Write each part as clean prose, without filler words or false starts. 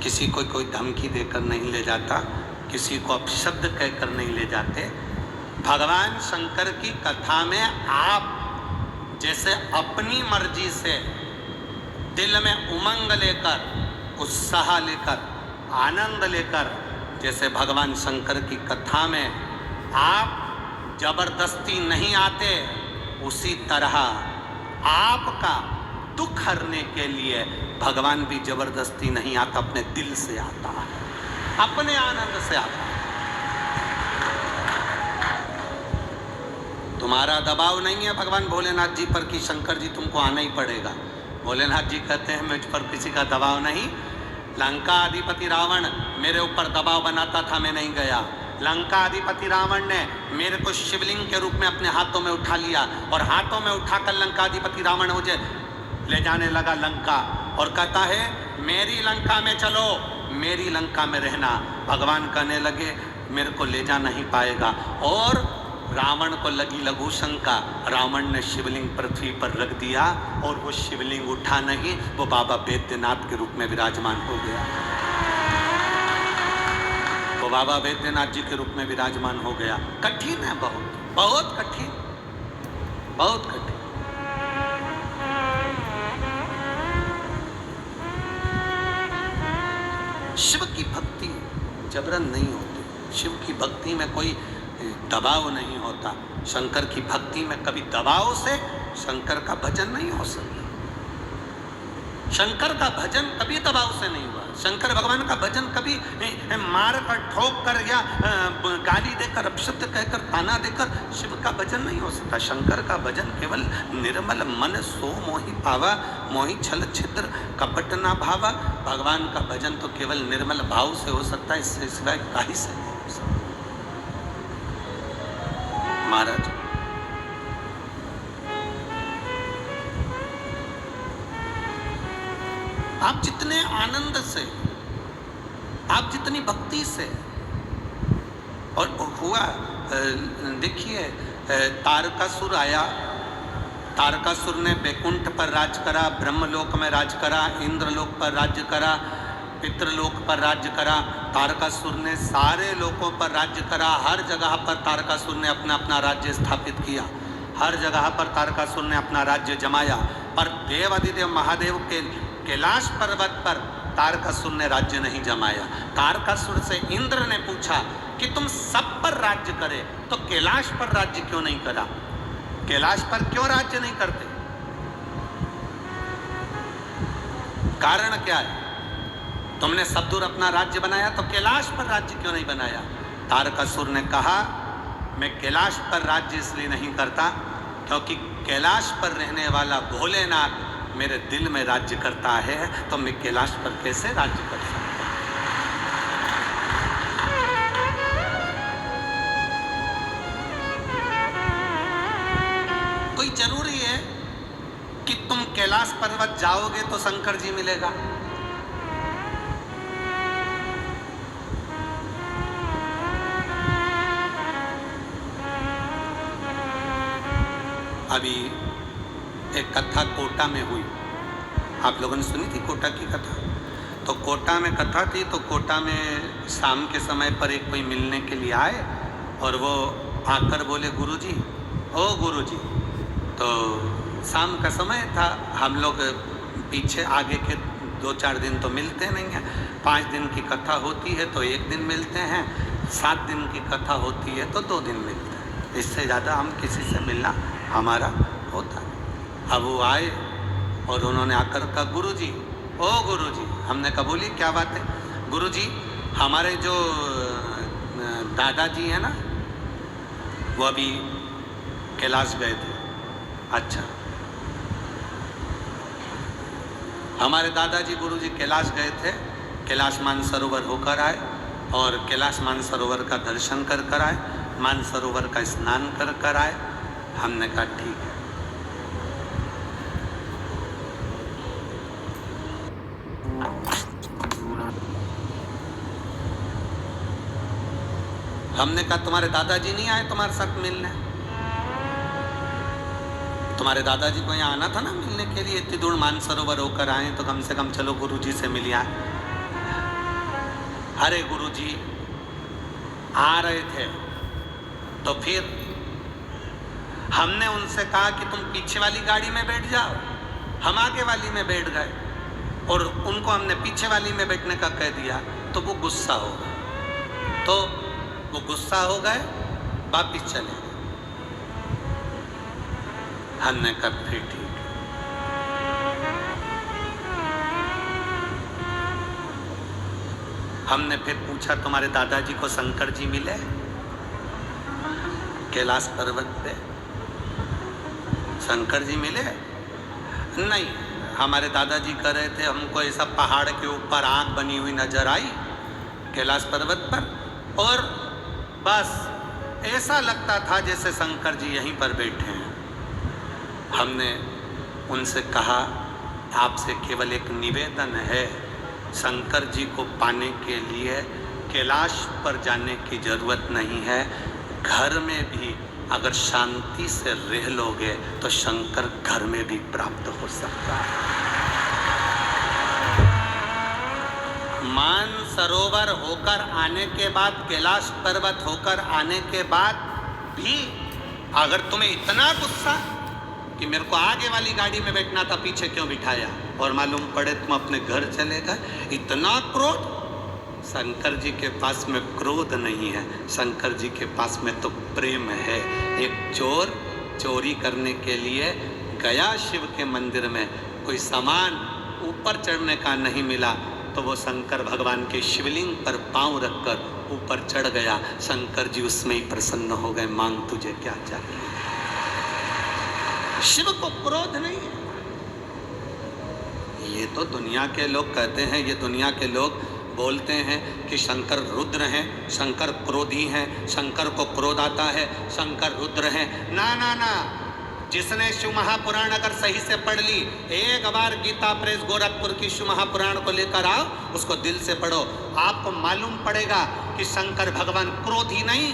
किसी को कोई धमकी देकर नहीं ले जाता, किसी को अपशब्द कहकर नहीं ले जाते। भगवान शंकर की कथा में आप जैसे अपनी मर्जी से दिल में उमंग लेकर, उत्साह लेकर, आनंद लेकर, जैसे भगवान शंकर की कथा में आप जबरदस्ती नहीं आते, उसी तरह आपका दुख हरने के लिए भगवान भी जबरदस्ती नहीं आता, अपने दिल से आता है, अपने आनंद से आता है। तुम्हारा दबाव नहीं है भगवान भोलेनाथ जी पर कि शंकर जी तुमको आना ही पड़ेगा। भोलेनाथ जी कहते हैं मुझ पर किसी का दबाव नहीं। लंका अधिपति रावण मेरे ऊपर दबाव बनाता था, मैं नहीं गया। लंका अधिपति रावण ने मेरे को शिवलिंग के रूप में अपने हाथों में उठा लिया और हाथों में उठाकर लंका अधिपति रावण मुझे ले जाने लगा लंका, और कहता है मेरी लंका में चलो, मेरी लंका में रहना। भगवान कहने लगे मेरे को ले जा नहीं पाएगा, और रावण को लगी लघु शंका। रावण ने शिवलिंग पृथ्वी पर रख दिया और वो शिवलिंग उठा नहीं, वो बाबा वैद्यनाथ के रूप में विराजमान हो गया। वो बाबा वैद्यनाथ जी के रूप में विराजमान हो गया। कठिन है, बहुत बहुत कठिन, बहुत कठिन। शिव की भक्ति जबरन नहीं होती, शिव की भक्ति में कोई दबाव नहीं होता। शंकर की भक्ति में कभी दबाव से शंकर का भजन नहीं हो सकता। शंकर का भजन कभी दबाव से नहीं हुआ। शंकर भगवान का भजन कभी मार कर, ठोक कर, या गाली देकर, अपशब्द कहकर, ताना देकर शिव का भजन नहीं हो सकता। शंकर का भजन केवल निर्मल मन सो मोहि पावा, मोहि छल छिद्र कपट ना भावा। भगवान का भजन तो केवल निर्मल भाव से हो सकता है, इससे सिवाय काहे से नहीं हो सकता। महाराज आप जितने आनंद से, आप जितनी भक्ति से, और हुआ देखिए तारकासुर आया, तारकासुर ने बैकुंठ पर राज करा, ब्रह्मलोक में राज करा, इंद्रलोक पर राज्य करा, पितृलोक पर राज्य करा। तारकासुर ने सारे लोकों पर राज्य करा। हर जगह पर तारकासुर ने अपना अपना राज्य स्थापित किया, हर जगह पर तारकासुर ने अपना राज्य जमाया। पर देवाधिदेव महादेव के कैलाश पर्वत पर तारकासुर ने राज्य नहीं जमाया। तारकासुर से इंद्र ने पूछा कि तुम सब पर राज्य करे तो कैलाश पर राज्य क्यों नहीं करा? कैलाश पर क्यों राज्य नहीं करते? कारण क्या है? तुमने सब दूर अपना राज्य बनाया तो कैलाश पर राज्य क्यों नहीं बनाया? तारकासुर ने कहा मैं कैलाश पर राज्य इसलिए नहीं करता क्योंकि कैलाश पर रहने वाला भोलेनाथ मेरे दिल में राज्य करता है, तो मैं कैलाश पर कैसे राज्य कर सकता? कोई जरूरी है कि तुम कैलाश पर्वत जाओगे तो शंकर जी मिलेगा? अभी एक कथा कोटा में हुई, आप लोगों ने सुनी थी कोटा की कथा? तो कोटा में कथा थी, तो कोटा में शाम के समय पर एक कोई मिलने के लिए आए और वो आकर बोले गुरुजी, ओ गुरुजी। तो शाम का समय था, हम लोग पीछे आगे के 2-4 दिन तो मिलते नहीं हैं। 5 दिन की कथा होती है तो 1 दिन मिलते हैं, 7 दिन की कथा होती है तो 2 दिन मिलते हैं, इससे ज़्यादा हम किसी से मिलना हमारा होता है। अब वो आए और उन्होंने आकर कहा गुरुजी, ओ गुरुजी। हमने कहा बोली क्या बात है? गुरुजी हमारे जो दादाजी हैं ना, वो अभी कैलाश गए थे। अच्छा, हमारे दादाजी गुरुजी कैलाश गए थे, कैलाश मानसरोवर होकर आए और कैलाश मानसरोवर का दर्शन कर आए, मानसरोवर का स्नान कर आए। हमने कहा ठीक है। हमने कहा तुम्हारे दादाजी नहीं आए तुम्हारे साथ मिलने? तुम्हारे दादाजी को यहाँ आना था ना मिलने के लिए, इतनी दूर मानसरोवर होकर आए तो कम से कम चलो गुरुजी से मिल आए। अरे गुरुजी आ रहे थे तो फिर हमने उनसे कहा कि तुम पीछे वाली गाड़ी में बैठ जाओ, हम आगे वाली में बैठ गए और उनको हमने पीछे वाली में बैठने का कह दिया तो वो गुस्सा हो गए, तो वो गुस्सा हो गए, वापिस चले गए। हमने कहा फिर ठीक। हमने फिर पूछा तुम्हारे दादाजी को शंकर जी मिले कैलाश पर्वत पे? शंकर जी मिले? नहीं, हमारे दादाजी कह रहे थे हमको ऐसा पहाड़ के ऊपर आंख बनी हुई नजर आई कैलाश पर्वत पर, और बस ऐसा लगता था जैसे शंकर जी यहीं पर बैठे हैं। हमने उनसे कहा आपसे केवल एक निवेदन है, शंकर जी को पाने के लिए कैलाश पर जाने की जरूरत नहीं है, घर में भी अगर शांति से रह लोगे तो शंकर घर में भी प्राप्त हो सकता है। मानसरोवर होकर आने के बाद, कैलाश पर्वत होकर आने के बाद भी अगर तुम्हें इतना गुस्सा कि मेरे को आगे वाली गाड़ी में बैठना था, पीछे क्यों बिठाया, और मालूम पड़े तुम अपने घर चले गए, इतना क्रोध, शंकर जी के पास में क्रोध नहीं है, शंकर जी के पास में तो प्रेम है। एक चोर चोरी करने के लिए गया शिव के मंदिर में, कोई सामान ऊपर चढ़ने का नहीं मिला तो वो शंकर भगवान के शिवलिंग पर पांव रखकर ऊपर चढ़ गया। शंकर जी उसमें ही प्रसन्न हो गए, मांग तुझे क्या चाहिए। शिव को क्रोध नहीं है। ये तो दुनिया के लोग कहते हैं, ये दुनिया के लोग बोलते हैं कि शंकर रुद्र हैं, शंकर क्रोधी हैं, शंकर को क्रोध आता है, शंकर रुद्र हैं। ना ना ना, जिसने शिव महापुराण अगर सही से पढ़ ली, एक बार गीता प्रेस गोरखपुर की शिव महापुराण को लेकर आओ, उसको दिल से पढ़ो, आपको मालूम पड़ेगा कि शंकर भगवान क्रोधी नहीं,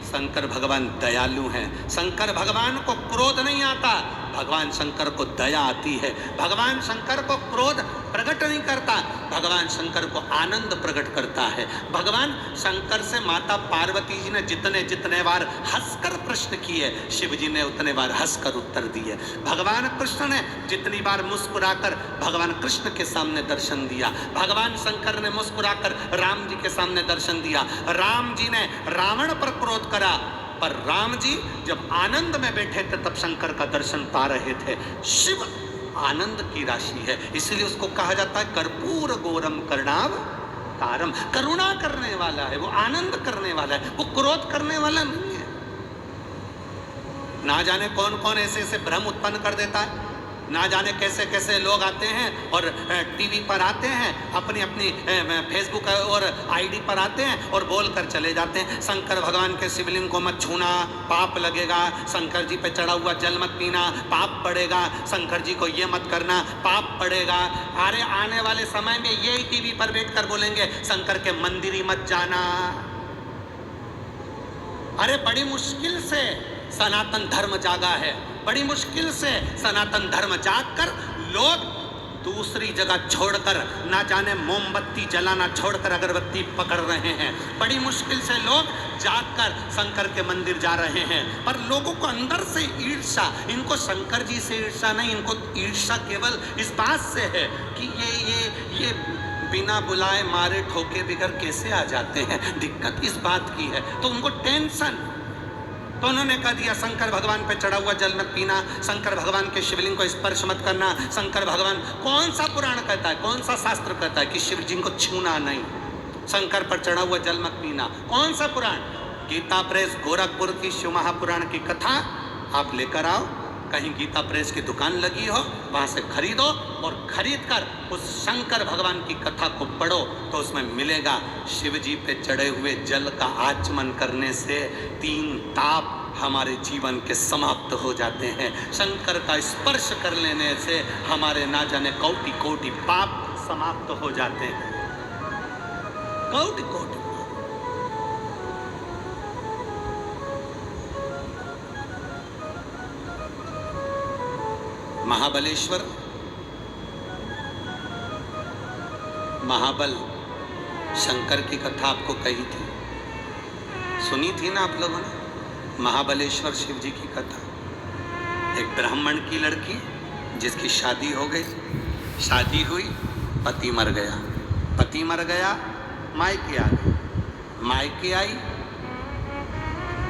शंकर भगवान दयालु हैं। शंकर भगवान को क्रोध नहीं आता, भगवान शंकर को दया आती है। भगवान शंकर को क्रोध प्रकट नहीं करता, भगवान शंकर को आनंद प्रकट करता है। भगवान शंकर से माता पार्वती जी ने जितने जितने बार हंसकर प्रश्न किए, शिव जी ने उतने बार हंसकर उत्तर दिए। भगवान कृष्ण ने जितनी बार मुस्कुराकर भगवान कृष्ण के सामने दर्शन दिया, भगवान शंकर ने मुस्कुराकर राम जी के सामने दर्शन दिया। राम जी ने रावण पर क्रोध करा, पर राम जी जब आनंद में बैठे थे तब शंकर का दर्शन पा रहे थे। शिव आनंद की राशि है, इसलिए उसको कहा जाता है कर्पूर गौरम करुणाव तारम, करुणा करने वाला है, वो आनंद करने वाला है, वो क्रोध करने वाला नहीं है। ना जाने कौन कौन ऐसे ऐसे भ्रम उत्पन्न कर देता है, ना जाने कैसे कैसे लोग आते हैं और टीवी पर आते हैं, अपनी अपनी फेसबुक और आईडी पर आते हैं और बोलकर चले जाते हैं शंकर भगवान के शिवलिंग को मत छूना, पाप लगेगा, शंकर जी पे चढ़ा हुआ जल मत पीना, पाप पड़ेगा, शंकर जी को ये मत करना, पाप पड़ेगा। अरे आने वाले समय में यही टीवी पर बैठकर बोलेंगे शंकर के मंदिर ही मत जाना। अरे बड़ी मुश्किल से सनातन धर्म जागा है, बड़ी मुश्किल से सनातन धर्म जागकर लोग दूसरी जगह छोड़कर, ना जाने मोमबत्ती जलाना छोड़कर अगरबत्ती पकड़ रहे हैं। बड़ी मुश्किल से लोग जागकर शंकर के मंदिर जा रहे हैं, पर लोगों को अंदर से ईर्ष्या, इनको शंकर जी से ईर्ष्या नहीं, इनको ईर्ष्या केवल इस बात से है कि ये बिना बुलाए मारे ठोके बिगर कैसे आ जाते हैं, दिक्कत इस बात की है, तो उनको टेंशन। तो उन्होंने कह दिया शंकर भगवान पे चढ़ा हुआ जल मत पीना, शंकर भगवान के शिवलिंग को स्पर्श मत करना। शंकर भगवान, कौन सा पुराण कहता है, कौन सा शास्त्र कहता है कि शिव जी को छूना नहीं, शंकर पर चढ़ा हुआ जल मत पीना? कौन सा पुराण? गीता प्रेस गोरखपुर की शिव महापुराण की कथा आप लेकर आओ, कहीं गीता प्रेस की दुकान लगी हो वहाँ से खरीदो और खरीद कर उस शंकर भगवान की कथा को पढ़ो, तो उसमें मिलेगा शिव जी पे चढ़े हुए जल का आचमन करने से 3 ताप हमारे जीवन के समाप्त हो जाते हैं। शंकर का स्पर्श कर लेने से हमारे ना जाने कोटि कोटि पाप समाप्त हो जाते हैं, कोटि कोटि। महाबलेश्वर, महाबल शंकर की कथा आपको कही थी, सुनी थी ना आप लोगों ने, महाबलेश्वर शिव जी की कथा। एक ब्राह्मण की लड़की जिसकी शादी हो गई, शादी हुई, पति मर गया, पति मर गया, मायके आ गई, मायके आई,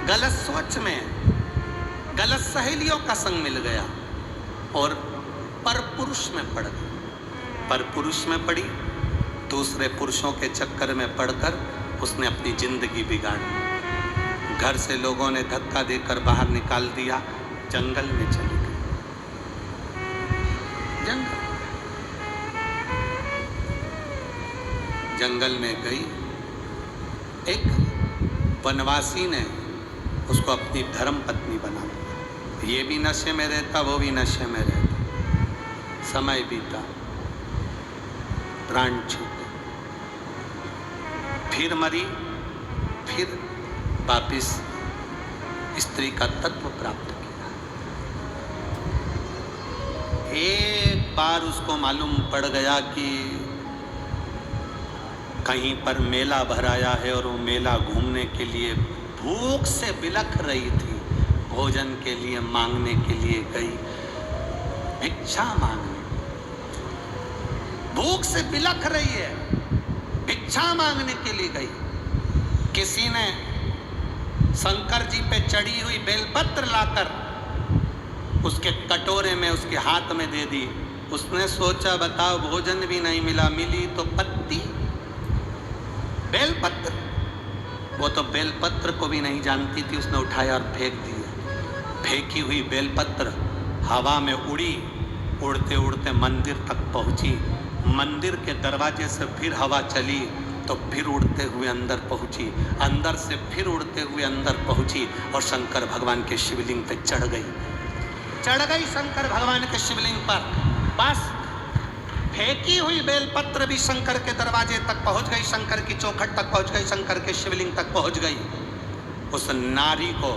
गलत सोच में, गलत सहेलियों का संग मिल गया और परपुरुष में पड़ गई, परपुरुष में पड़ी, दूसरे पुरुषों के चक्कर में पड़कर उसने अपनी जिंदगी बिगाड़ी। घर से लोगों ने धक्का देकर बाहर निकाल दिया, जंगल में चली गई, जंगल में गई। एक वनवासी ने उसको अपनी धर्म पत्नी बना लिया, ये भी नशे में रहता, वो भी नशे में रहता, समय बीता, प्राण छूटे, फिर मरी, फिर वापिस स्त्री का तत्व प्राप्त किया। एक बार उसको मालूम पड़ गया कि कहीं पर मेला भराया है और वो मेला घूमने के लिए भूख से बिलख रही थी, भोजन के लिए मांगने के लिए गई, भिक्षा मांगने, भूख से बिलख रही है, भिक्षा मांगने के लिए गई। किसी ने शंकर जी पे चढ़ी हुई बेलपत्र लाकर उसके कटोरे में उसके हाथ में दे दी। उसने सोचा बताओ भोजन भी नहीं मिला, मिली तो पत्ती, बेलपत्र, वो तो बेलपत्र को भी नहीं जानती थी, उसने उठाया और फेंक दिया। फेंकी हुई बेलपत्र हवा में उड़ी, उड़ते उड़ते मंदिर तक पहुंची, मंदिर के दरवाजे से फिर हवा चली तो फिर उड़ते हुए अंदर पहुंची, अंदर से फिर उड़ते हुए अंदर पहुंची और शंकर भगवान के शिवलिंग पे चढ़ गई, चढ़ गई शंकर भगवान के शिवलिंग पर। बस फेंकी हुई बेलपत्र भी शंकर के दरवाजे तक पहुंच गई, शंकर की चौखट तक पहुंच गई, शंकर के शिवलिंग तक पहुंच गई। उस नारी को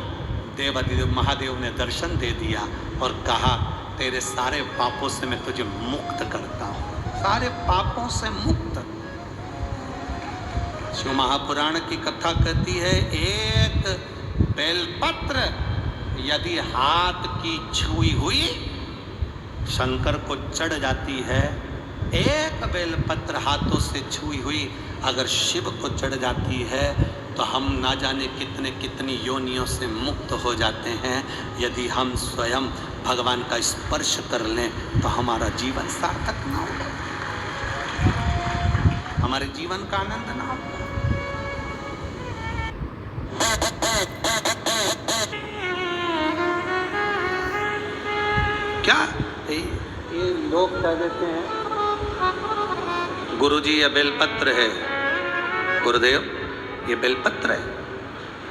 देवादिदेव महादेव ने दर्शन दे दिया और कहा तेरे सारे पापों से मैं तुझे मुक्त करता हूं, सारे पापों से मुक्त। शिव महापुराण की कथा कहती है एक बेलपत्र यदि हाथ की छुई हुई शंकर को चढ़ जाती है, एक बेलपत्र हाथों से छुई हुई अगर शिव को चढ़ जाती है तो हम ना जाने कितने कितनी योनियों से मुक्त हो जाते हैं। यदि हम स्वयं भगवान का स्पर्श कर लें तो हमारा जीवन सार्थक ना होगा, हमारे जीवन का आनंद ना होगा। क्या ये लोग कह देते हैं गुरुजी ये बेलपत्र है, गुरुदेव ये बेलपत्र है,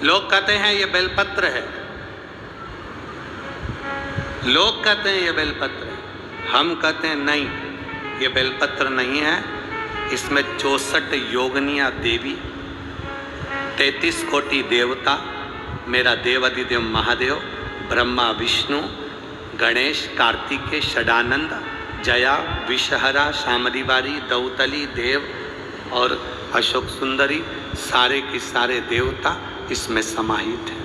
लोग कहते हैं ये बेलपत्र है, लोग कहते हैं ये बेलपत्र है, हम कहते हैं नहीं ये बेलपत्र नहीं है, इसमें 64 योगनिया देवी, 33 कोटि देवता, मेरा देवादिदेव महादेव, ब्रह्मा विष्णु गणेश कार्तिकेय षडानंद जया विषहरा शामरीवारी दौतली देव और अशोक सुंदरी, सारे की सारे देवता इसमें समाहित हैं।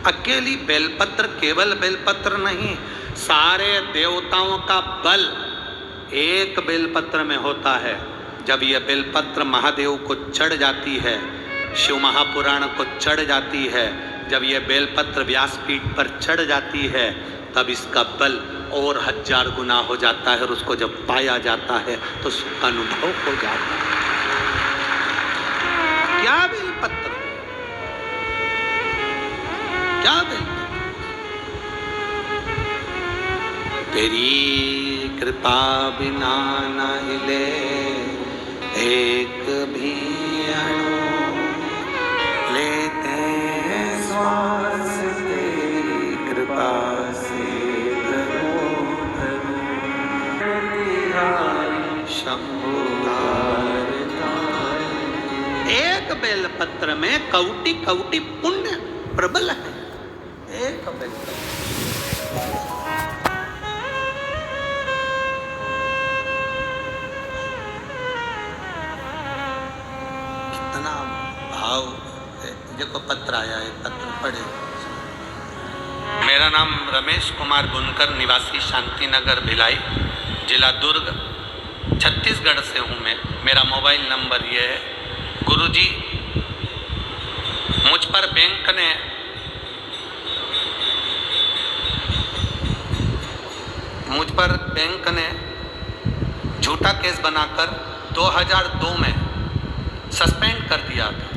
अकेली बेलपत्र केवल बेलपत्र नहीं, सारे देवताओं का बल एक बेलपत्र में होता है। जब यह बेलपत्र महादेव को चढ़ जाती है, शिव महापुराण को चढ़ जाती है, जब यह बेलपत्र व्यासपीठ पर चढ़ जाती है तब इसका बल और 1000 गुना हो जाता है और उसको जब पाया जाता है तो सुख अनुभव हो जाता है। क्या बेलपत्र, क्या बेलपत्र, तेरी कृपा बिना न हिले एक भी अणु, लेते हैं श्वास तेरी कृपा से एक बेलपत्र में कौटि कौटि पुण्य प्रबल है। एक बेलपत्र भाव देखो पत्र आया है, पत्र पढ़े। मेरा नाम रमेश कुमार बुनकर, निवासी शांति नगर भिलाई, जिला दुर्ग, छत्तीसगढ़ से हूँ मैं। मेरा मोबाइल नंबर ये है, गुरुजी मुझ पर बैंक ने झूठा केस बनाकर 2002 में सस्पेंड कर दिया था।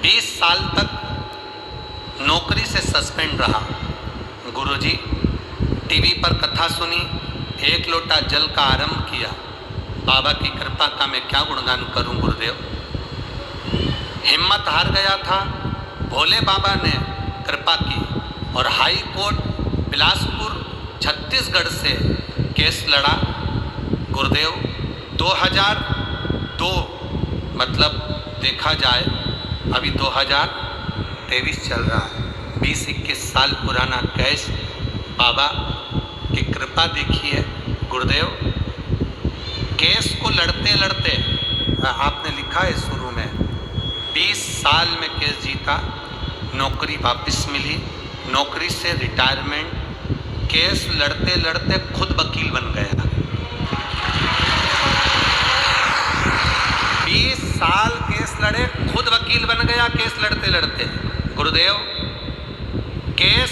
20 साल तक नौकरी से सस्पेंड रहा। गुरुजी टीवी पर कथा सुनी, एक लोटा जल का आरंभ किया। बाबा की कृपा का मैं क्या गुणगान करूं गुरुदेव। हिम्मत हार गया था, भोले बाबा ने कृपा की और हाई कोर्ट बिलासपुर छत्तीसगढ़ से केस लड़ा। गुरुदेव 2002 मतलब देखा जाए अभी 2023 चल रहा है, 20-21 साल पुराना केस। बाबा की कृपा देखिए गुरुदेव। केस को लड़ते लड़ते आपने लिखा है शुरू में 20 साल में केस जीता, नौकरी वापस मिली, नौकरी से रिटायरमेंट। केस लड़ते लड़ते खुद वकील बन गया। 20 साल केस लड़े, खुद वकील बन गया केस लड़ते लड़ते। गुरुदेव केस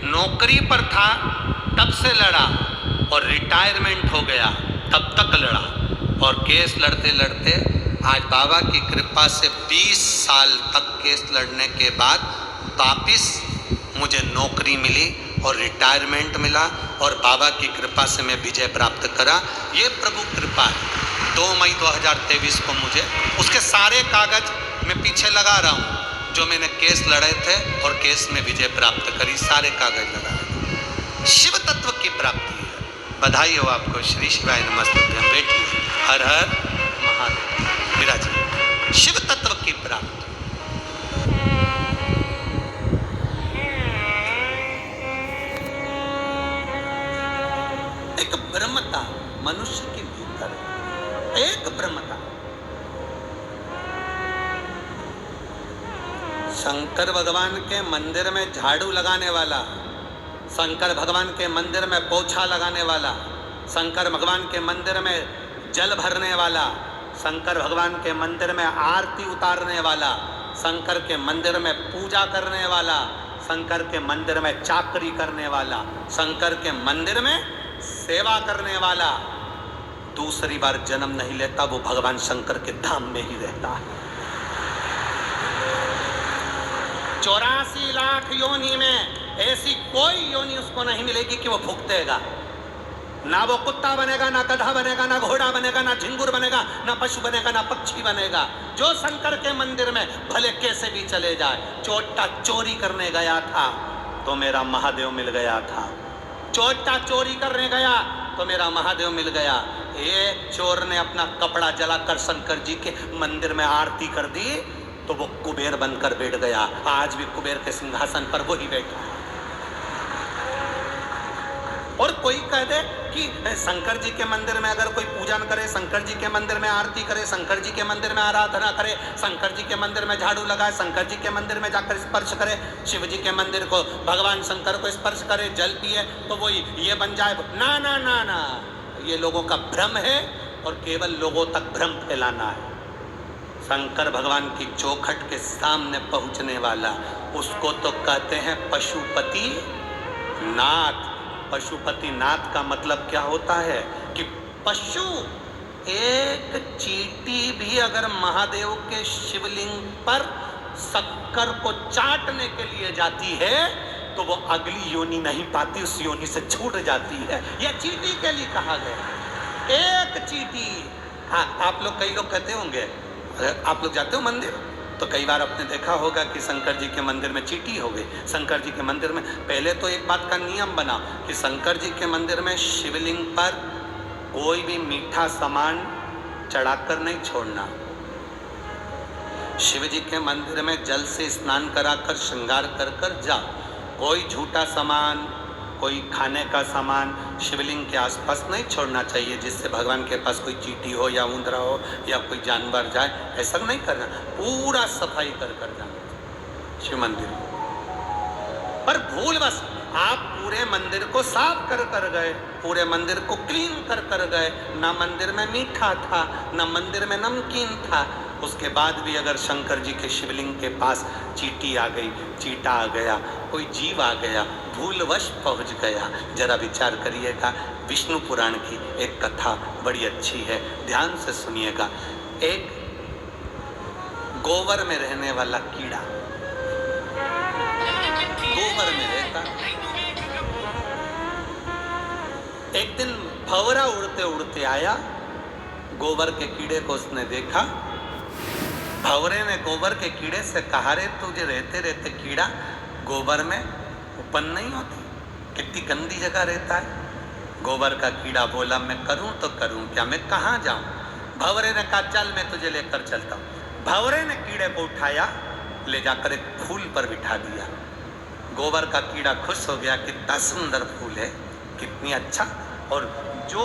नौकरी पर था तब से लड़ा और रिटायरमेंट हो गया तब तक लड़ा, और केस लड़ते लड़ते आज बाबा की कृपा से 20 साल तक केस लड़ने के बाद वापिस मुझे नौकरी मिली और रिटायरमेंट मिला, और बाबा की कृपा से मैं विजय प्राप्त करा। ये प्रभु कृपा है। 2 मई 2023 को मुझे उसके सारे कागज मैं पीछे लगा रहा हूँ जो मैंने केस लड़े थे और केस में विजय प्राप्त करी, सारे कागज लगा रहे। शिव तत्व की प्राप्ति है। बधाई हो आपको। श्री शिवाय नमस्तुभ्यं। बेटी हर हर महादेव विराज। शिव तत्व की प्राप्ति। एक ब्रह्मता मनुष्य के भीतर, एक ब्रह्मता। शंकर भगवान के मंदिर में झाड़ू लगाने वाला, शंकर भगवान के मंदिर में पोछा लगाने वाला, शंकर भगवान के मंदिर में जल भरने वाला, शंकर भगवान के मंदिर में आरती उतारने वाला, शंकर के मंदिर में पूजा करने वाला, शंकर के मंदिर में चाकरी करने वाला, शंकर के मंदिर में सेवा करने वाला दूसरी बार जन्म नहीं लेता। वो भगवान शंकर के धाम में ही रहता है। 84 लाख योनि में ऐसी कोई योनि उसको नहीं मिलेगी कि वो भुगतेगा। ना वो कुत्ता बनेगा, ना गधा बनेगा, ना घोड़ा बनेगा, ना झिंगुर बनेगा, ना पशु बनेगा, ना पक्षी बनेगा। जो शंकर के मंदिर में भले कैसे भी चले जाए। चोटा चोरी करने गया था तो मेरा महादेव मिल गया था। चोटा चोरी करने गया तो मेरा महादेव मिल गया। एक चोर ने अपना कपड़ा जलाकर शंकर जी के मंदिर में आरती कर दी तो वो कुबेर बनकर बैठ गया। आज भी कुबेर के सिंहासन पर वही बैठा है। और कोई कह दे कि शंकर जी के मंदिर में अगर कोई पूजन करे, शंकर जी के मंदिर में आरती करे, शंकर जी के मंदिर में आराधना करे, शंकर जी के मंदिर में झाड़ू लगाए, शंकर जी के मंदिर में जाकर स्पर्श करे, शिव जी के मंदिर को भगवान शंकर को स्पर्श करे, जल पिए तो वो ये बन जाए। ना ना ना ना, ये लोगों का भ्रम है और केवल लोगों तक भ्रम फैलाना है। शंकर भगवान की चौखट के सामने पहुंचने वाला उसको तो कहते हैं पशुपति नाथ। पशुपति नाथ का मतलब क्या होता है कि पशु, एक चींटी भी अगर महादेव के शिवलिंग पर शक्कर को चाटने के लिए जाती है तो वो अगली योनि नहीं पाती, उस योनि से छूट जाती है। यह चींटी के लिए कहा गया। एक चींटी। हाँ, आप लोग, कई लोग कहते होंगे, आप लोग जाते हो मंदिर तो कई बार आपने देखा होगा कि शंकर जी के मंदिर में चींटी हो गई। शंकर जी के मंदिर में पहले तो एक बात का नियम बना कि शंकर जी के मंदिर में शिवलिंग पर कोई भी मीठा सामान चढ़ाकर नहीं छोड़ना। शिव जी के मंदिर में जल से स्नान कराकर श्रृंगार कर कर जाओ। कोई झूठा सामान, कोई खाने का सामान शिवलिंग के आसपास नहीं छोड़ना चाहिए, जिससे भगवान के पास कोई चींटी हो या ऊंदरा हो या कोई जानवर जाए, ऐसा नहीं करना। पूरा सफाई कर जाना शिव मंदिर में। पर भूलवश आप पूरे मंदिर को साफ कर गए, पूरे मंदिर को क्लीन कर गए, ना मंदिर में मीठा था ना मंदिर में नमकीन था। उसके बाद भी अगर शंकर जी के शिवलिंग के पास चींटी आ गई, चींटा आ गया, कोई जीव आ गया, भूलवश पहुंच गया, जरा विचार करिएगा। विष्णु पुराण की एक कथा बड़ी अच्छी है, ध्यान से सुनिएगा। एक गोबर में रहने वाला कीड़ा, गोबर में रहता, एक दिन भंवरा उड़ते उड़ते आया, गोबर के कीड़े को उसने देखा। भंवरे ने गोबर के कीड़े से कहा, रे तुझे रहते रहते कीड़ा गोबर में उपन नहीं होती, कितनी गंदी जगह रहता है। गोबर का कीड़ा बोला, मैं करूं तो करूं क्या, मैं कहाँ जाऊं। भंवरे ने कहा, चल मैं तुझे लेकर चलता हूं। भंवरे ने कीड़े को उठाया, ले जाकर एक फूल पर बिठा दिया। गोबर का कीड़ा खुश हो गया, कितना सुंदर फूल है, कितनी अच्छा। और जो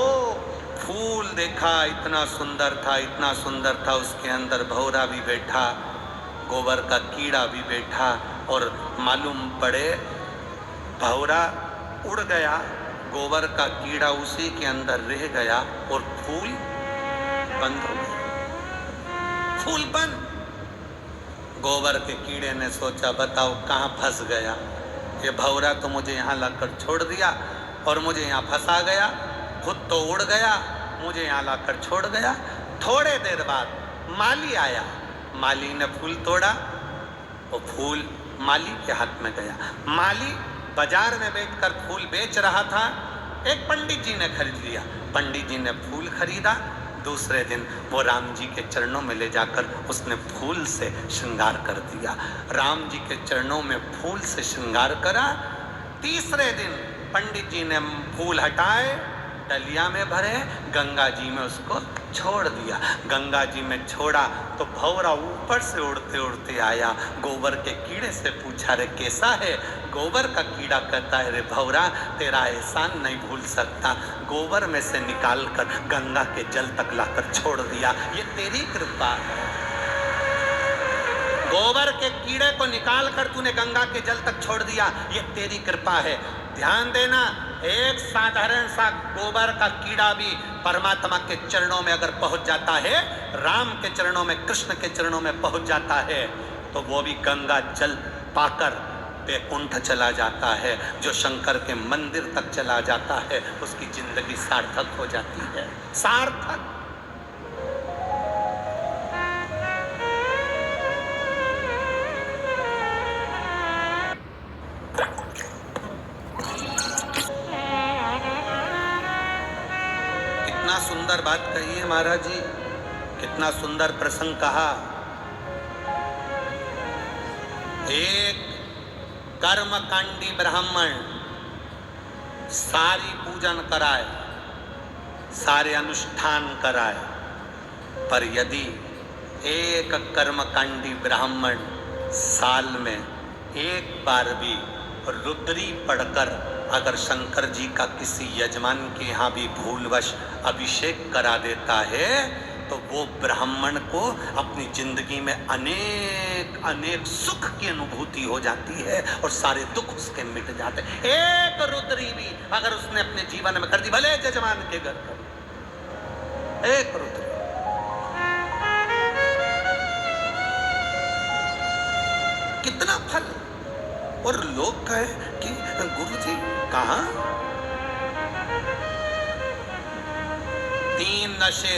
फूल देखा इतना सुंदर था, इतना सुंदर था, उसके अंदर भंवरा भी बैठा, गोबर का कीड़ा भी बैठा। और मालूम पड़े भंवरा उड़ गया, गोबर का कीड़ा उसी के अंदर रह गया और फूल बंद हो गया, फूल बंद। गोबर के कीड़े ने सोचा, बताओ कहाँ फंस गया, ये भंवरा तो मुझे यहाँ लाकर छोड़ दिया और मुझे यहाँ फंसा गया, खुद तो उड़ गया, मुझे यहाँ लाकर छोड़ गया। थोड़े देर बाद माली आया, माली ने फूल तोड़ा, वो फूल माली के हाथ में गया। माली बाजार में बैठकर फूल बेच रहा था, एक पंडित जी ने खरीद लिया। पंडित जी ने फूल खरीदा, दूसरे दिन वो राम जी के चरणों में ले जाकर उसने फूल से श्रृंगार कर दिया। राम जी के चरणों में फूल से श्रृंगार करा। तीसरे दिन पंडित जी ने फूल हटाए, डलिया में भरे, गंगा जी में उसको छोड़ दिया। गंगा जी में छोड़ा तो भंवरा ऊपर से उड़ते उड़ते आया, गोबर के कीड़े से पूछा, रे कैसा है। गोबर का कीड़ा कहता है, रे भंवरा तेरा एहसान नहीं भूल सकता, गोबर में से निकाल कर गंगा के जल तक लाकर छोड़ दिया, ये तेरी कृपा है। गोबर के कीड़े को निकाल कर तूने गंगा के जल तक छोड़ दिया, ये तेरी कृपा है। ध्यान देना, एक साधारण सा गोबर का कीड़ा भी परमात्मा के चरणों में अगर पहुंच जाता है, राम के चरणों में, कृष्ण के चरणों में पहुंच जाता है, तो वो भी गंगा जल पाकर वैकुंठ चला जाता है। जो शंकर के मंदिर तक चला जाता है, उसकी जिंदगी सार्थक हो जाती है, सार्थक। कितना सुंदर बात कही है महाराज जी, कितना सुंदर प्रसंग कहा। एक कर्मकांडी ब्राह्मण सारी पूजन कराए, सारे अनुष्ठान कराए, पर यदि एक कर्मकांडी ब्राह्मण साल में एक बार भी रुद्री पढ़कर अगर शंकर जी का किसी यजमान के यहाँ भी भूलवश अभिषेक करा देता है, तो वो ब्राह्मण को अपनी जिंदगी में अनेक अनेक सुख की अनुभूति हो जाती है और सारे दुख उसके मिट जाते हैं। एक रुद्री भी अगर उसने अपने जीवन में कर दी, भले यजमान के घर कर, एक रुद्री, कितना फल। और लोग कहे कि गुरुजी कहाँ, 3 नशे,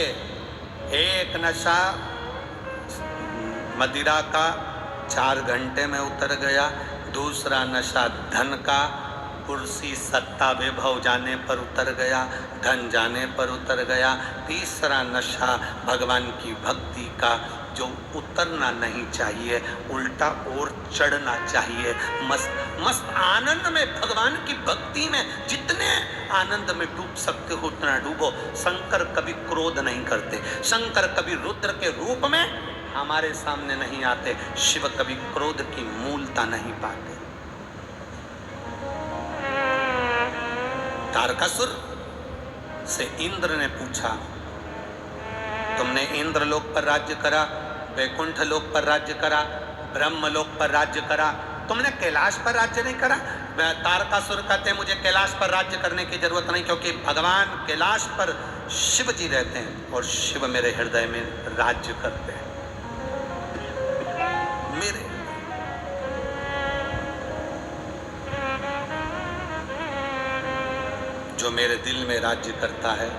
एक नशा मदिरा का 4 घंटे में उतर गया, दूसरा नशा धन का, कुर्सी सत्ता वैभव जाने पर उतर गया, धन जाने पर उतर गया, तीसरा नशा भगवान की भक्ति का, जो उतरना नहीं चाहिए, उल्टा और चढ़ना चाहिए। मस्त मस्त आनंद में, भगवान की भक्ति में जितने आनंद में डूब सकते हो उतना डूबो। शंकर कभी क्रोध नहीं करते, शंकर कभी रुद्र के रूप में हमारे सामने नहीं आते, शिव कभी क्रोध की मूलता नहीं पाते। तारकासुर से इंद्र ने पूछा, तुमने इंद्रलोक पर राज्य करा, वैकुंठ लोक पर राज्य करा, ब्रह्मलोक पर राज्य करा, तुमने कैलाश पर राज्य नहीं करा? तारकासुर कहते मुझे कैलाश पर राज्य करने की जरूरत नहीं, क्योंकि भगवान कैलाश पर शिव जी रहते हैं और शिव मेरे हृदय में राज्य करते हैं। मेरे जो मेरे दिल में राज्य करता है